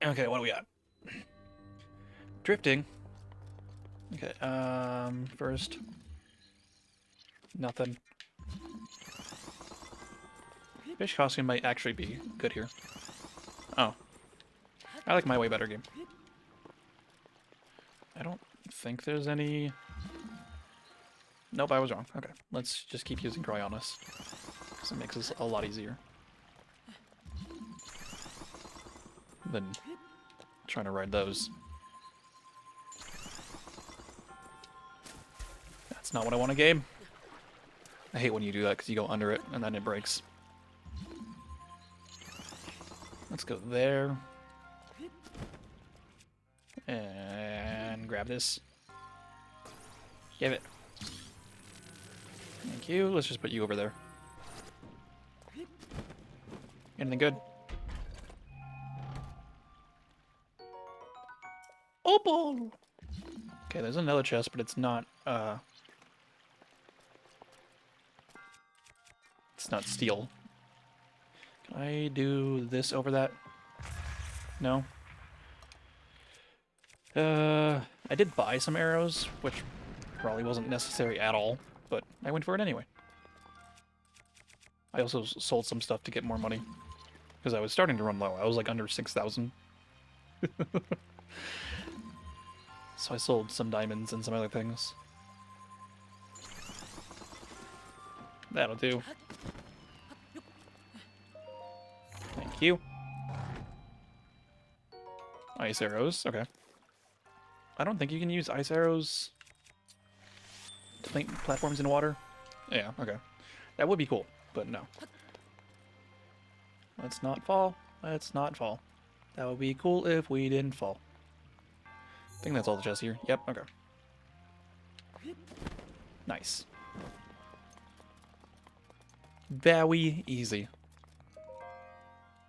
Speaker 1: Okay, what do we got? Drifting. Okay, first. Nothing. Fish costume might actually be good here. Oh. I like my way better game. I don't think there's any... Nope, I was wrong. Okay, let's just keep using Cryonis, because it makes this a lot easier than trying to ride those. That's not what I want a game. I hate when you do that, because you go under it, and then it breaks. Let's go there. And grab this. Give it. Thank you. Let's just put you over there. Anything good? Opal! Okay, there's another chest, but it's not steel. Can I do this over that? No? I did buy some arrows, which probably wasn't necessary at all, but I went for it anyway. I also sold some stuff to get more money, because I was starting to run low. I was like under 6,000. So I sold some diamonds and some other things. That'll do. Thank you. Ice arrows, okay. I don't think you can use ice arrows to plant platforms in water. Yeah, okay. That would be cool, but no. Let's not fall. Let's not fall. That would be cool if we didn't fall. I think that's all the chests here. Yep, okay. Nice. Very easy.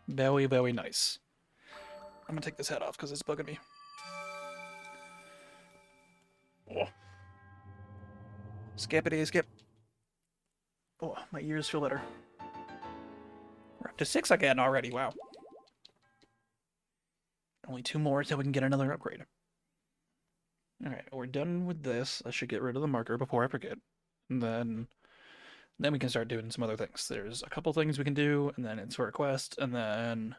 Speaker 1: Very, very nice. I'm gonna take this head off because it's bugging me. Oh. Skippity skip. Oh, my ears feel better. We're up to 6 again already, wow. Only 2 more until we can get another upgrade. Alright, we're done with this. I should get rid of the marker before I forget. And then we can start doing some other things. There's a couple things we can do, and then it's for a quest, and then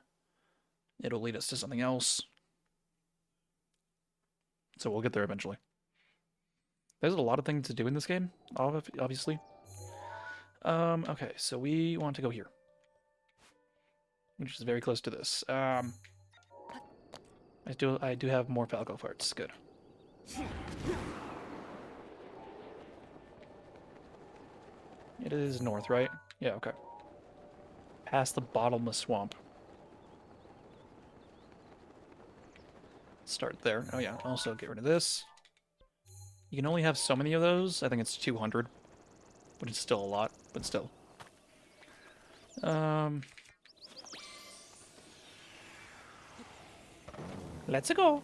Speaker 1: it'll lead us to something else. So we'll get there eventually. There's a lot of things to do in this game, obviously. Okay, so we want to go here. Which is very close to this. I do have more Falco parts. Good. It is north, right? Yeah, okay. Past the bottomless swamp. Start there. Oh yeah, also get rid of this. You can only have so many of those. I think it's 200. Which is still a lot, but still. Let's go.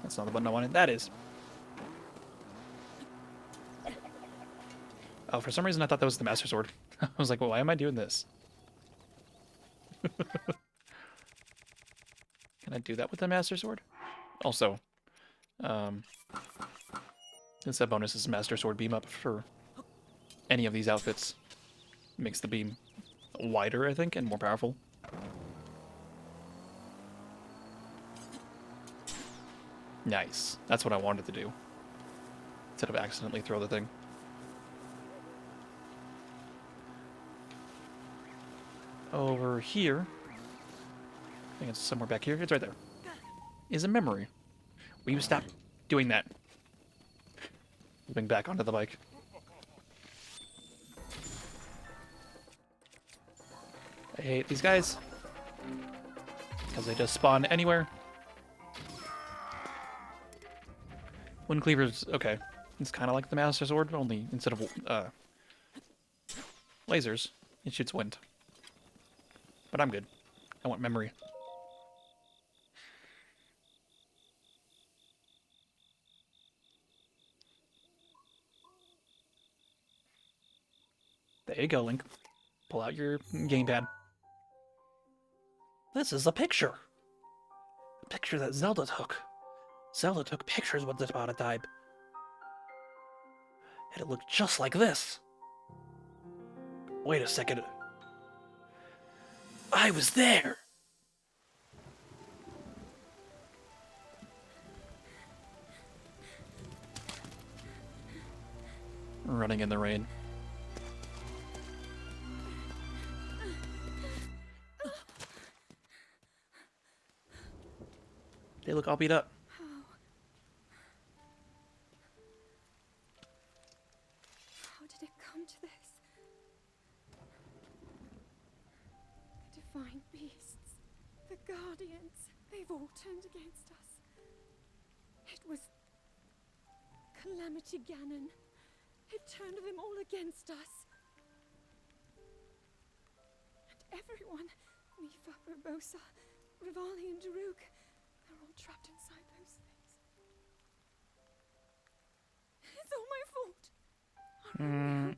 Speaker 1: That's not the button I wanted. That is. Oh, for some reason I thought that was the Master Sword. I was like, well, why am I doing this? Can I do that with the Master Sword? Also, since that bonus is Master Sword beam up for any of these outfits, makes the beam wider, I think, and more powerful. Nice. That's what I wanted to do. Instead of accidentally throw the thing. Over here, I think it's somewhere back here. It's right there. Is a memory. Will you stop doing that? Moving back onto the bike. I hate these guys. Because they just spawn anywhere. Wind Cleaver's okay. It's kind of like the Master Sword, only instead of lasers, it shoots wind. But I'm good. I want memory. There you go, Link. Pull out your gamepad. This is a picture. A picture that Zelda took. Zelda took pictures with this prototype. And it looked just like this. Wait a second. I was there! Running in the rain. They look all beat up.
Speaker 2: How did it come to this? The divine beasts, the guardians, they've all turned against us. It was Calamity Ganon. It turned them all against us. And everyone, Mifa, Urbosa, Rivali and Daruk, they're all trapped inside those things. It's all my fault.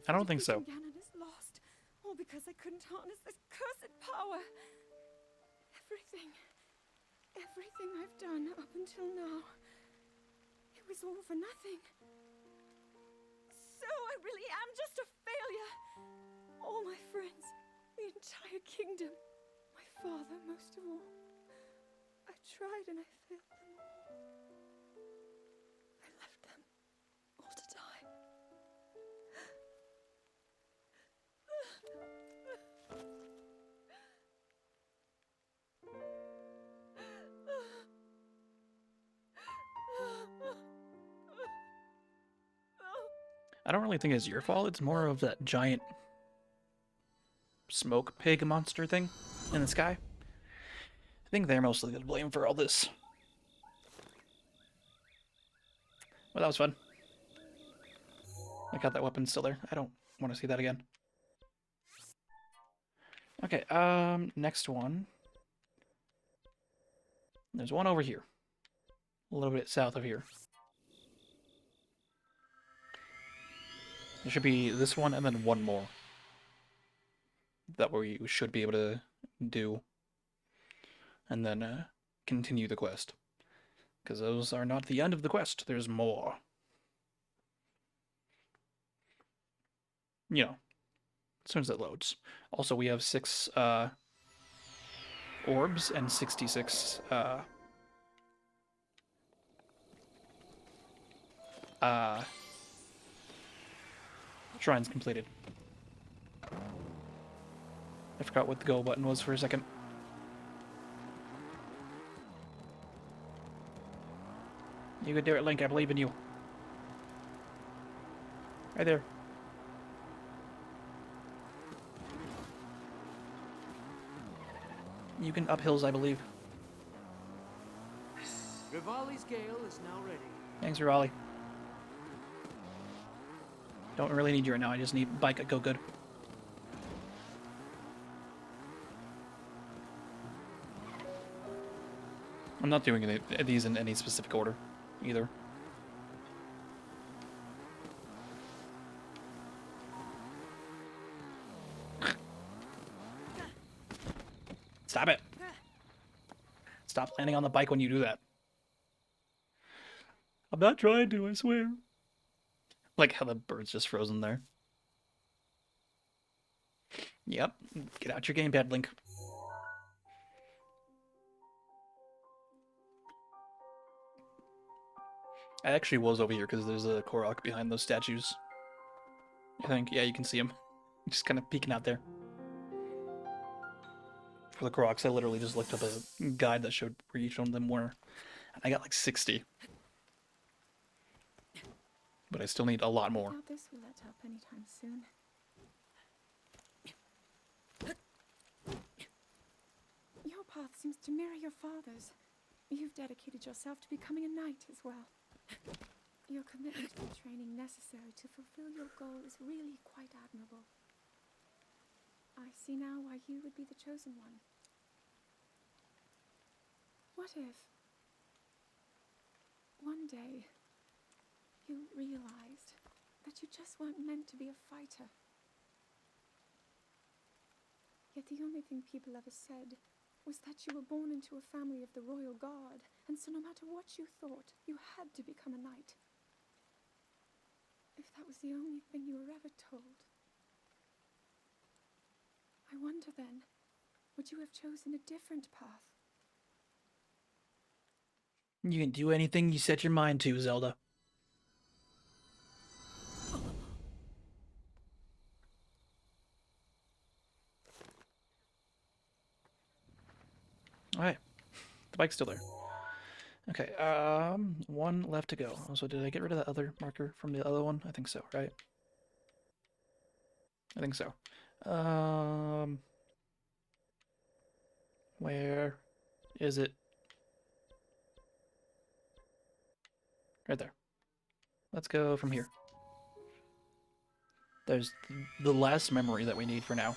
Speaker 1: I don't think so.
Speaker 2: Ganon is lost, all because I couldn't harness this cursed power. Everything I've done up until now, it was all for nothing. So I really am just a failure. All my friends, the entire kingdom, my father most of all. I tried and I failed them all. I left them all to die.
Speaker 1: I don't really think it's your fault. It's more of that giant smoke pig monster thing in the sky. I think they're mostly to blame for all this. Well, that was fun. I got that weapon still there. I don't want to see that again. Okay, next one. There's one over here. A little bit south of here. There should be this one and then one more. That we should be able to do. And then continue the quest. Because those are not the end of the quest. There's more. You know, as soon as it loads. Also, we have 6 orbs and 66 shrines completed. I forgot what the go button was for a second. You can do it, Link. I believe in you. Right there. You can up hills, I believe.
Speaker 3: Rivali's gale is now ready.
Speaker 1: Thanks, Raleigh. Don't really need you right now. I just need bike at go good. I'm not doing these in any specific order, either. Stop it! Stop landing on the bike when you do that. I'm not trying to, I swear. Like how the bird's just frozen there. Yep, get out your gamepad, Link. I actually was over here because there's a Korok behind those statues. I think, yeah, you can see him. Just kind of peeking out there. For the Koroks, I literally just looked up a guide that showed where each one of them were. And I got like 60. But I still need a lot more.
Speaker 2: I doubt this will let up anytime soon. path seems to mirror your father's. You've dedicated yourself to becoming a knight as well. Your commitment to the training necessary to fulfill your goal is really quite admirable. I see now why you would be the chosen one. What if one day you realized that you just weren't meant to be a fighter? Yet the only thing people ever said was that you were born into a family of the royal guard, and so no matter what you thought, you had to become a knight. If that was the only thing you were ever told, I wonder then, would you have chosen a different path?
Speaker 1: You can do anything you set your mind to, Zelda. Alright. The bike's still there. Okay, one left to go. So did I get rid of that other marker from the other one? I think so, right? I think so. Where is it? Right there. Let's go from here. There's the last memory that we need for now.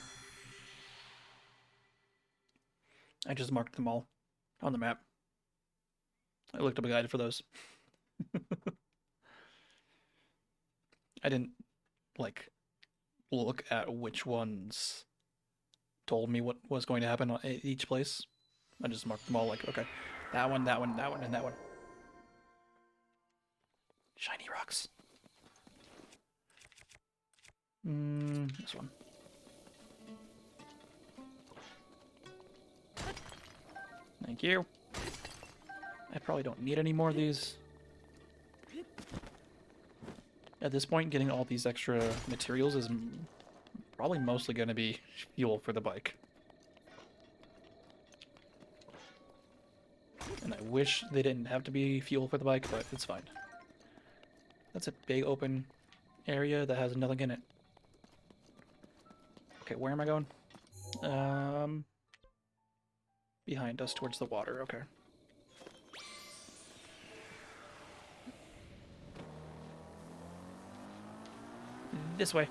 Speaker 1: I just marked them all on the map. I looked up a guide for those. I didn't, like, look at which ones told me what was going to happen at each place. I just marked them all like, okay, that one, that one, that one, and that one. Shiny rocks. This one. Thank you. I probably don't need any more of these. At this point, getting all these extra materials is probably mostly going to be fuel for the bike. And I wish they didn't have to be fuel for the bike, but it's fine. That's a big open area that has nothing in it. Okay, where am I going? Behind us towards the water, okay. This way.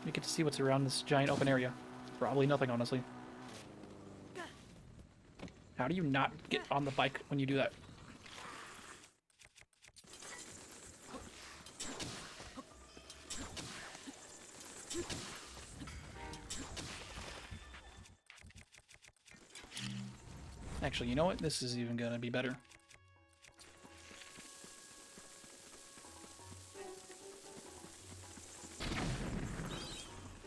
Speaker 1: You get to see what's around this giant open area. Probably nothing, honestly. How do you not get on the bike when you do that? Actually, you know what? This is even gonna be better.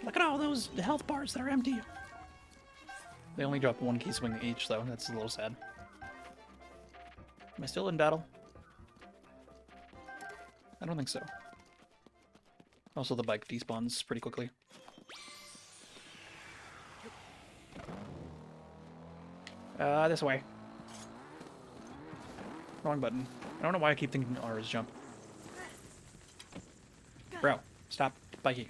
Speaker 1: Look at all those health bars that are empty. They only drop one key swing each, though. That's a little sad. Am I still in battle? I don't think so. Also, the bike despawns pretty quickly. This way. Wrong button. I don't know why I keep thinking R is jump. Bro, stop biking.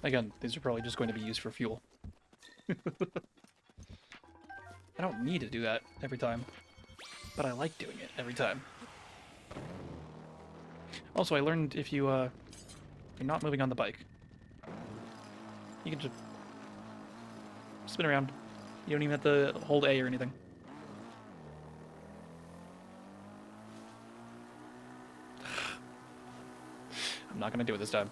Speaker 1: Again, these are probably just going to be used for fuel. I don't need to do that every time, but I like doing it every time. Also, I learned if you're not moving on the bike, you can just spin around. You don't even have to hold A or anything. I'm not gonna do it this time.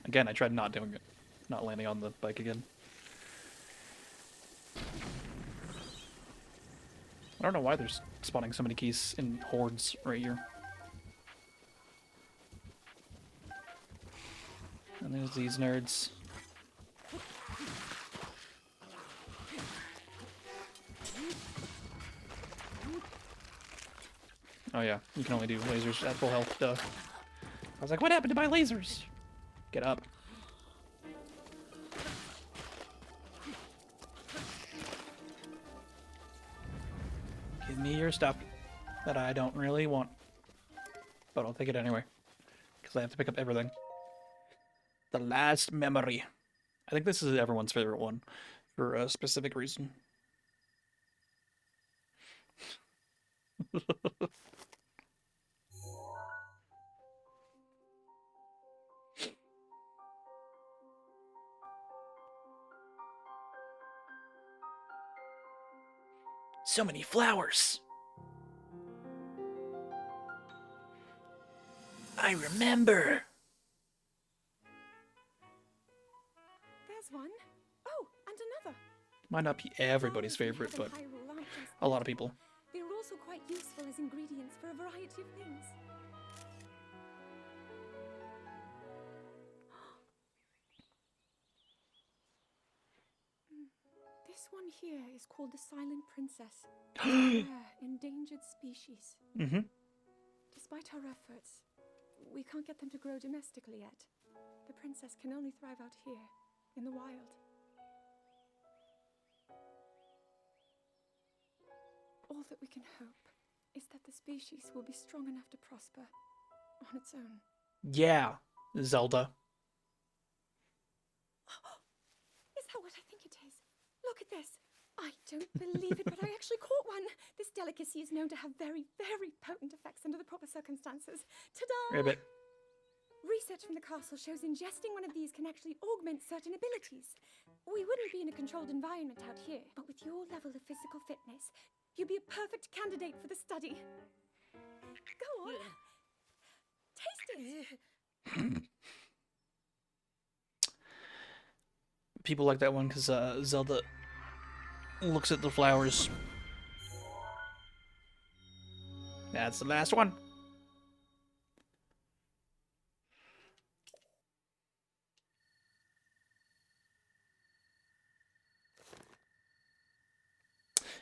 Speaker 1: Again, I tried not doing it. Not landing on the bike again. I don't know why there's spawning so many keys in hordes right here. And there's these nerds. Oh yeah, you can only do lasers at full health, duh. I was like, what happened to my lasers? Get up. Give me your stuff that I don't really want. But I'll take it anyway. Because I have to pick up everything. The last memory. I think this is everyone's favorite one. For a specific reason. So many flowers. I remember.
Speaker 2: There's one. Oh, and another.
Speaker 1: Might not be everybody's favorite, but a lot of people.
Speaker 2: They're also quite useful as ingredients for a variety of things. This one here is called the Silent Princess. It's a rare, endangered species.
Speaker 1: Mm-hmm.
Speaker 2: Despite our efforts, we can't get them to grow domestically yet. The princess can only thrive out here, in the wild. All that we can hope is that the species will be strong enough to prosper on its own.
Speaker 1: Yeah, Zelda.
Speaker 2: Is that what I think it is? Look at this. I don't believe it, but I actually caught one. This delicacy is known to have very, very potent effects under the proper circumstances. Ta-da!
Speaker 1: Ribbit.
Speaker 2: Research from the castle shows ingesting one of these can actually augment certain abilities. We wouldn't be in a controlled environment out here, but with your level of physical fitness, you'd be a perfect candidate for the study. Go on. Taste it.
Speaker 1: People like that one because Zelda looks at the flowers. That's the last one.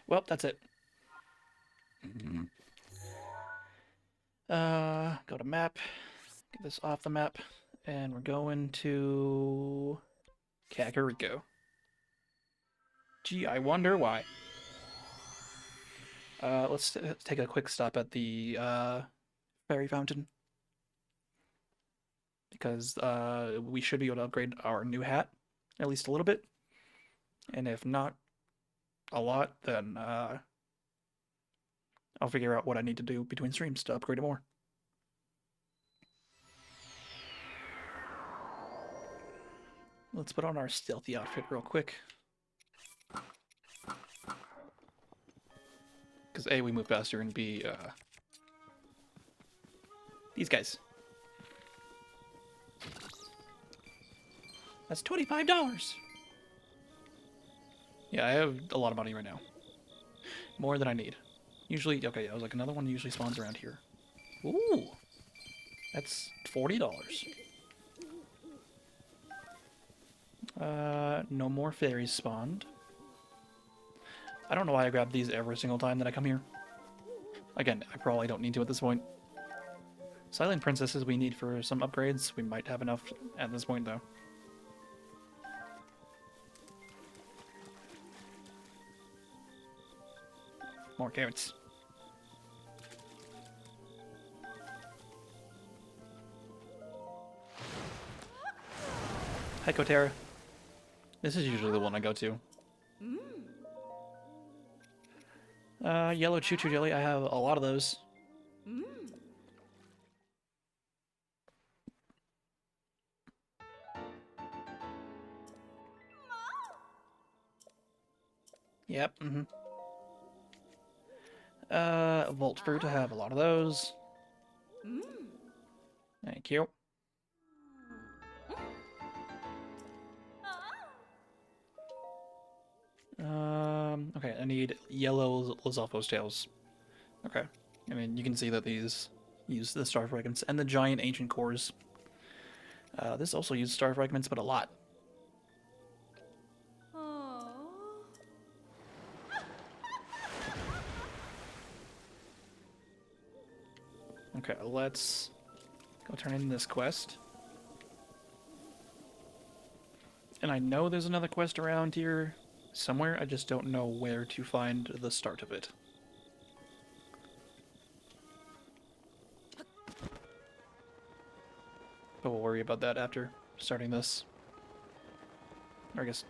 Speaker 1: Well, that's it. Go to map. Get this off the map. And we're going to Kakariko. Gee, I wonder why. Let's take a quick stop at the fairy fountain. Because we should be able to upgrade our new hat. At least a little bit. And if not a lot, then I'll figure out what I need to do between streams to upgrade it more. Let's put on our stealthy outfit real quick. Because A, we move faster, and B, these guys. That's $25! Yeah, I have a lot of money right now. More than I need. Usually, okay, I was like, another one usually spawns around here. Ooh! That's $40. No more fairies spawned. I don't know why I grab these every single time that I come here. Again, I probably don't need to at this point. Silent Princesses we need for some upgrades. We might have enough at this point, though. More carrots. Hi, Kotera. This is usually the one I go to. Yellow choo-choo jelly. I have a lot of those. Yep, Volt fruit. I have a lot of those. Thank you. Okay, I need yellow Lizalfo's tails. Okay. I mean, you can see that these use the star fragments and the giant ancient cores. This also uses star fragments, but a lot. Okay, let's go turn in this quest. And I know there's another quest around here somewhere, I just don't know where to find the start of it. But we'll worry about that after starting this. Or I guess,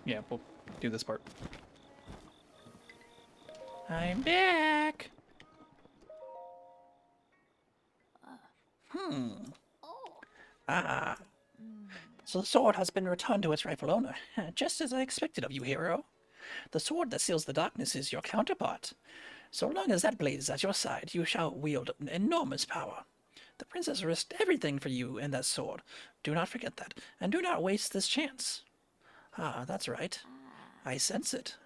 Speaker 1: yeah, we'll do this part. I'm back! Ah. So the sword has been returned to its rightful owner, just as I expected of you, hero. The sword that seals the darkness is your counterpart. So long as that blade is at your side, you shall wield enormous power. The princess risked everything for you and that sword. Do not forget that, and do not waste this chance. Ah, that's right. I sense it.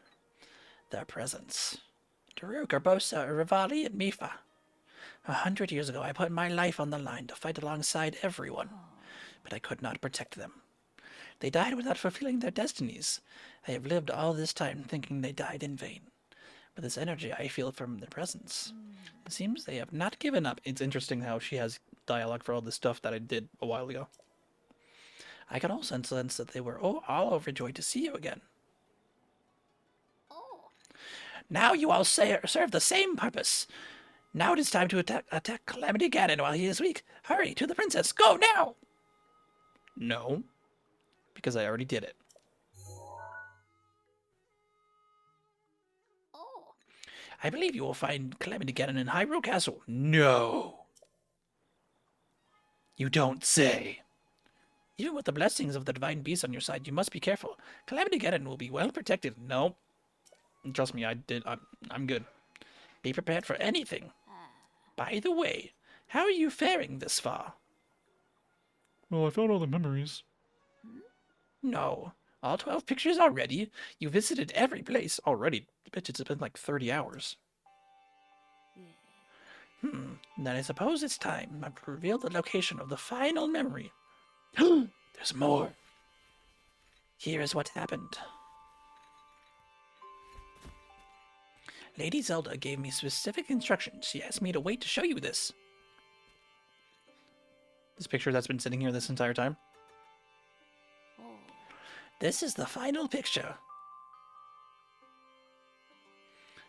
Speaker 1: Their presence. Daruk, Urbosa, Rivali, and Mifa. 100 years ago, I put my life on the line to fight alongside everyone, but I could not protect them. They died without fulfilling their destinies. I have lived all this time thinking they died in vain. But this energy I feel from their presence. It seems they have not given up. It's interesting how she has dialogue for all this stuff that I did a while ago. I can also sense that they were all overjoyed to see you again. Now you all serve the same purpose. Now it is time to attack Calamity Ganon while he is weak. Hurry, to the princess. Go now! No, because I already did it. I believe you will find Calamity Ganon in Hyrule Castle. No. You don't say. Even with the blessings of the Divine Beast on your side, you must be careful. Calamity Ganon will be well protected. No. Trust me, I'm good. Be prepared for anything. By the way, how are you faring this far? Well, I found all the memories. No. All 12 pictures already? You visited every place already. Bitch, it's been like 30 hours. Then I suppose it's time to reveal the location of the final memory. There's more. Here is what happened. Lady Zelda gave me specific instructions. She asked me to wait to show you this. This picture that's been sitting here this entire time. This is the final picture.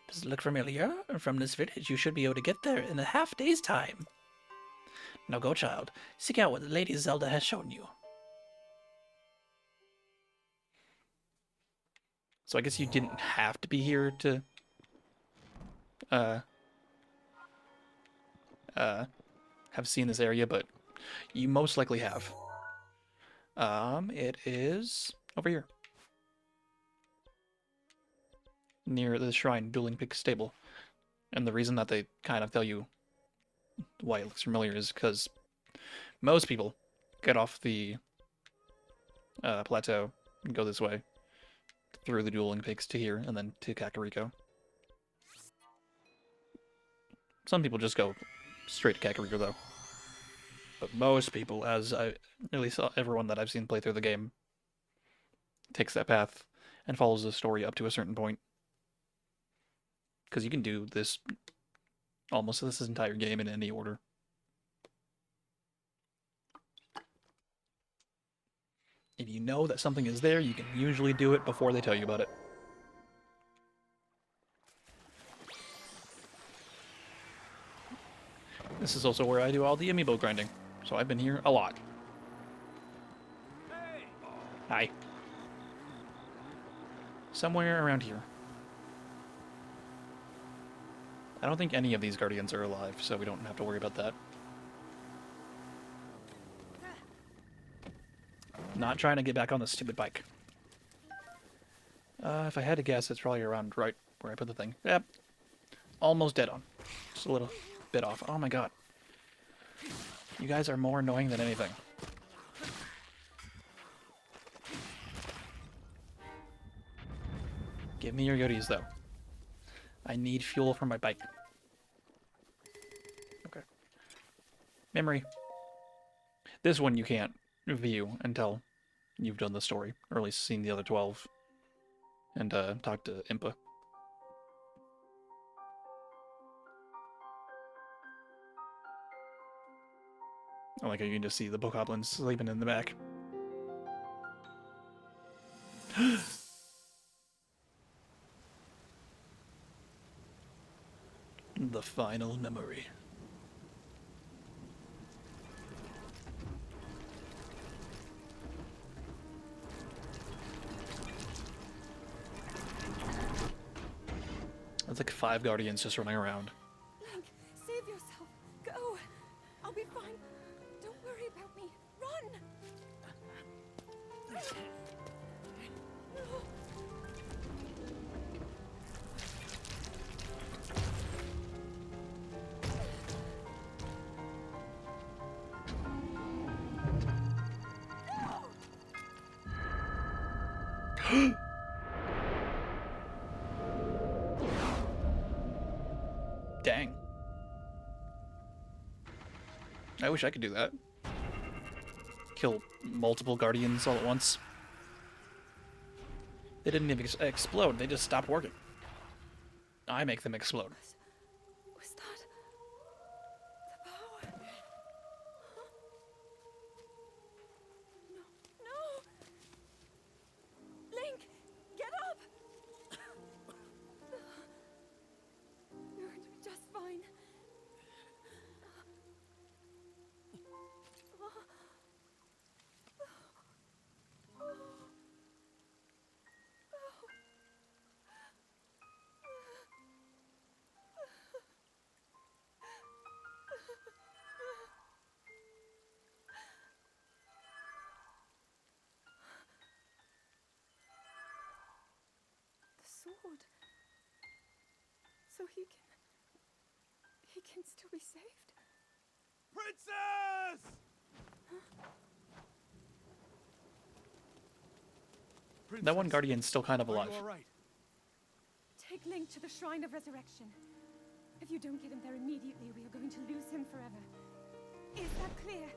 Speaker 1: Does it look familiar? From this village, you should be able to get there in a half-day's time. Now go, child. Seek out what Lady Zelda has shown you. So I guess you didn't have to be here to have seen this area, but you most likely have. It is over here. Near the shrine, Dueling Pig Stable. And the reason that they kind of tell you why it looks familiar is because most people get off the plateau and go this way through the Dueling Pigs to here and then to Kakariko. Some people just go straight to Kakariko though. But most people, at least everyone that I've seen play through the game, takes that path and follows the story up to a certain point. Because you can do this, almost this entire game in any order. If you know that something is there, you can usually do it before they tell you about it. This is also where I do all the amiibo grinding, so I've been here a lot. Hi. Somewhere around here. I don't think any of these guardians are alive, so we don't have to worry about that. Not trying to get back on this stupid bike. If I had to guess, it's probably around right where I put the thing. Yep. Almost dead on. Just a little bit off. Oh my god. You guys are more annoying than anything. Give me your goodies, though. I need fuel for my bike. Okay. Memory. This one you can't view until you've done the story, or at least seen the other 12. And talked to Impa. I like how you can just see the bokoblins sleeping in the back. The final memory. That's like 5 guardians just running around.
Speaker 2: Link, save yourself. Go. I'll be fine. Don't worry about me. Run.
Speaker 1: Dang. I wish I could do that. Kill multiple guardians all at once. They didn't even explode, they just stopped working. I make them explode.
Speaker 2: Was that the power? Huh? No. Link, get up. You're going to be just fine. The sword. So he can still be saved?
Speaker 4: Princess!
Speaker 1: That one guardian's still kind of alive.
Speaker 4: All right.
Speaker 2: Take Link to the Shrine of Resurrection. If you don't get him there immediately, we are going to lose him forever. Is that clear?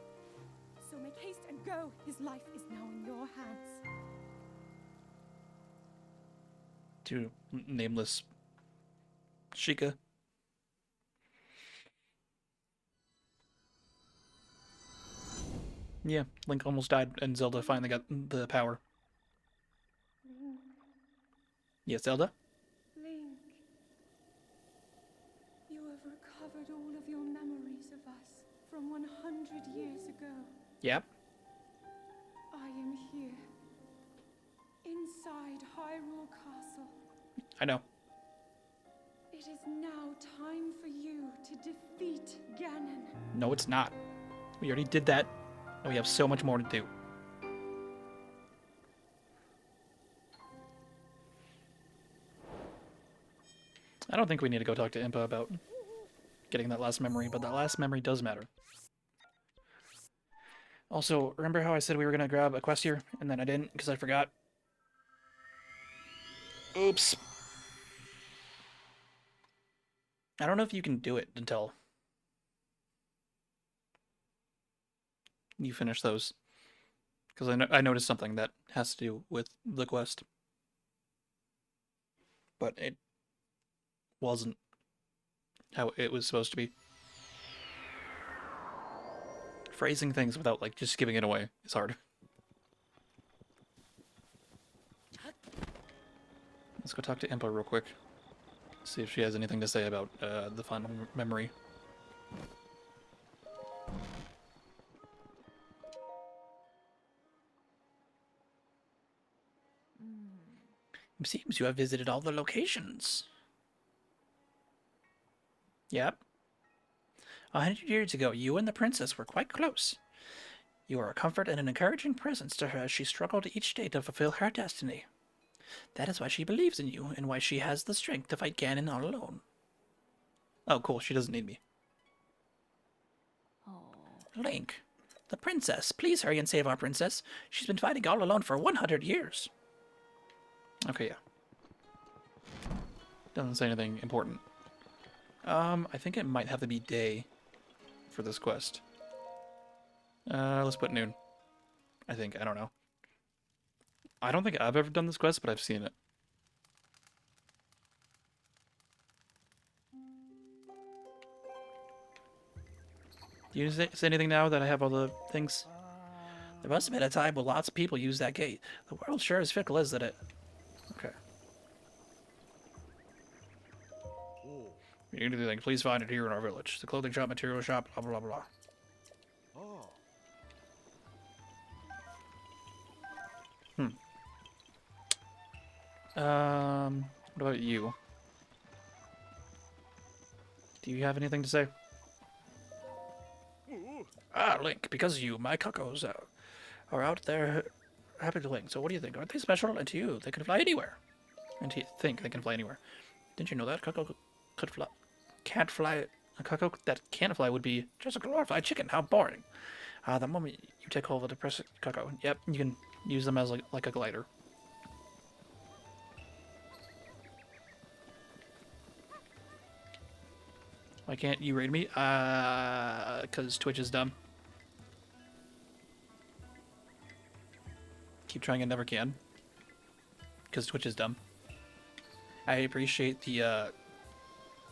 Speaker 2: So make haste and go. His life is now in your hands.
Speaker 1: To nameless Sheikah. Yeah, Link almost died and Zelda finally got the power.
Speaker 2: Link,
Speaker 1: Yeah, Zelda?
Speaker 2: Link. You have recovered all of your memories of us from 100 years ago.
Speaker 1: Yep.
Speaker 2: I am here. Inside Hyrule Castle.
Speaker 1: I know.
Speaker 2: It is now time for you to defeat Ganon.
Speaker 1: No, it's not. We already did that, and we have so much more to do. I don't think we need to go talk to Impa about getting that last memory, but that last memory does matter. Also, remember how I said we were going to grab a quest here, and then I didn't because I forgot? Oops. I don't know if you can do it until you finish those. Because I noticed something that has to do with the quest. But it wasn't how it was supposed to be. Phrasing things without, like, just giving it away is hard. Let's go talk to Impa real quick. See if she has anything to say about the final memory. It seems you have visited all the locations. Yep. 100 years ago, you and the princess were quite close. You are a comfort and an encouraging presence to her as she struggled each day to fulfill her destiny. That is why she believes in you, and why she has the strength to fight Ganon all alone. Oh, cool, she doesn't need me. Link, the princess. Please hurry and save our princess. She's been fighting all alone for 100 years. Okay, yeah. Doesn't say anything important. I think it might have to be day for this quest. Let's put noon. I think, I don't know. I don't think I've ever done this quest, but I've seen it. Do you say anything now that I have all the things? There must have been a time when lots of people used that gate. The world sure is fickle, isn't it? Okay. You need anything, please find it here in our village. The clothing shop, material shop, blah blah blah. What about you? Do you have anything to say? Ah, Link, because of you, my cuckoos are out there happy to Link. So what do you think? Aren't they special? And to you, they can fly anywhere. And to you, think they can fly anywhere. Didn't you know that? Cuckoo could fly. Can't fly. A cuckoo that can't fly would be just a glorified chicken. How boring. The moment you take hold of the depressed cuckoo, yep, you can use them as like a glider. Why can't you raid me? Because Twitch is dumb. Keep trying and never can. Because Twitch is dumb. I appreciate the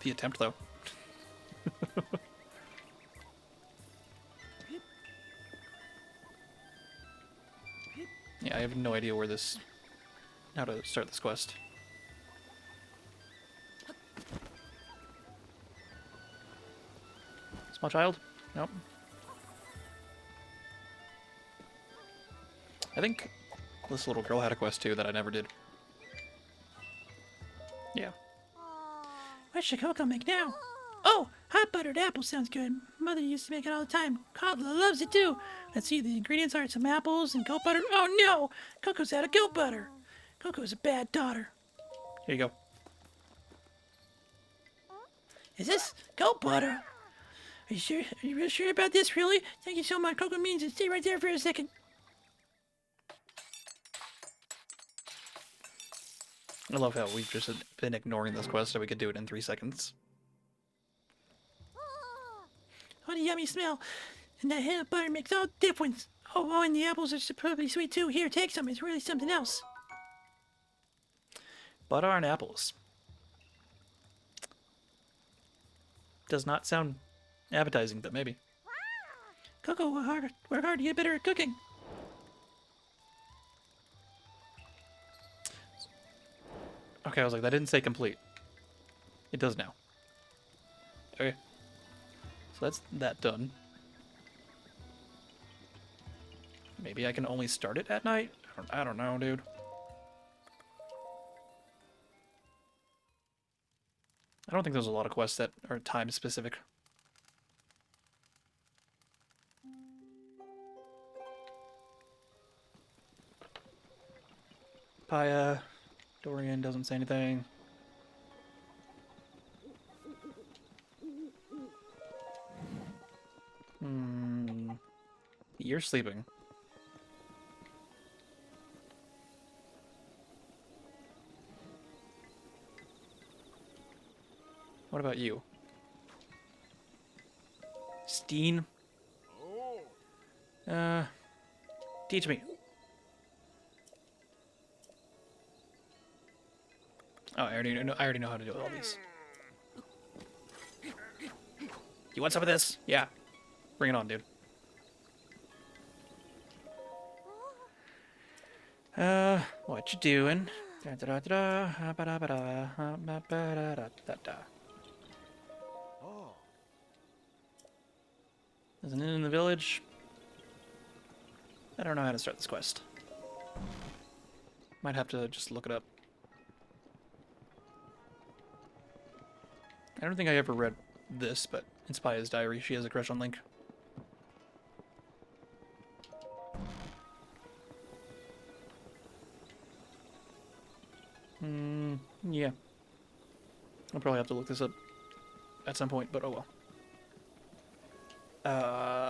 Speaker 1: attempt, though. Yeah, I have no idea where this... how to start this quest. Small child? Nope. I think this little girl had a quest too that I never did. Yeah.
Speaker 4: What should Coco make now? Oh, hot buttered apple sounds good. Mother used to make it all the time. Carla loves it too. Let's see, the ingredients are some apples and goat butter. Oh no! Coco's out of goat butter. Coco's a bad daughter.
Speaker 1: Here you go.
Speaker 4: Is this goat butter? Are you sure? Are you real sure about this, really? Thank you so much. Coco means it. Stay right there for a second.
Speaker 1: I love how we've just been ignoring this quest so we could do it in 3 seconds.
Speaker 4: What a yummy smell. And that hot butter makes all the difference. Oh, and the apples are superbly sweet too. Here, take some. It's really something else.
Speaker 1: Butter and apples. Does not sound appetizing, but maybe.
Speaker 4: Coco, work hard to get better at cooking.
Speaker 1: Okay, I was like, that didn't say complete. It does now. Okay. So that's that done. Maybe I can only start it at night? I don't know, dude. I don't think there's a lot of quests that are time specific. Paya. Dorian doesn't say anything. You're sleeping. What about you? Steen? Teach me. Oh, I already know how to do all these. You want some of this? Yeah. Bring it on, dude. What you doing? There's an inn in the village. I don't know how to start this quest. Might have to just look it up. I don't think I ever read this, but in Spya's diary, she has a crush on Link. Yeah. I'll probably have to look this up at some point, but oh well.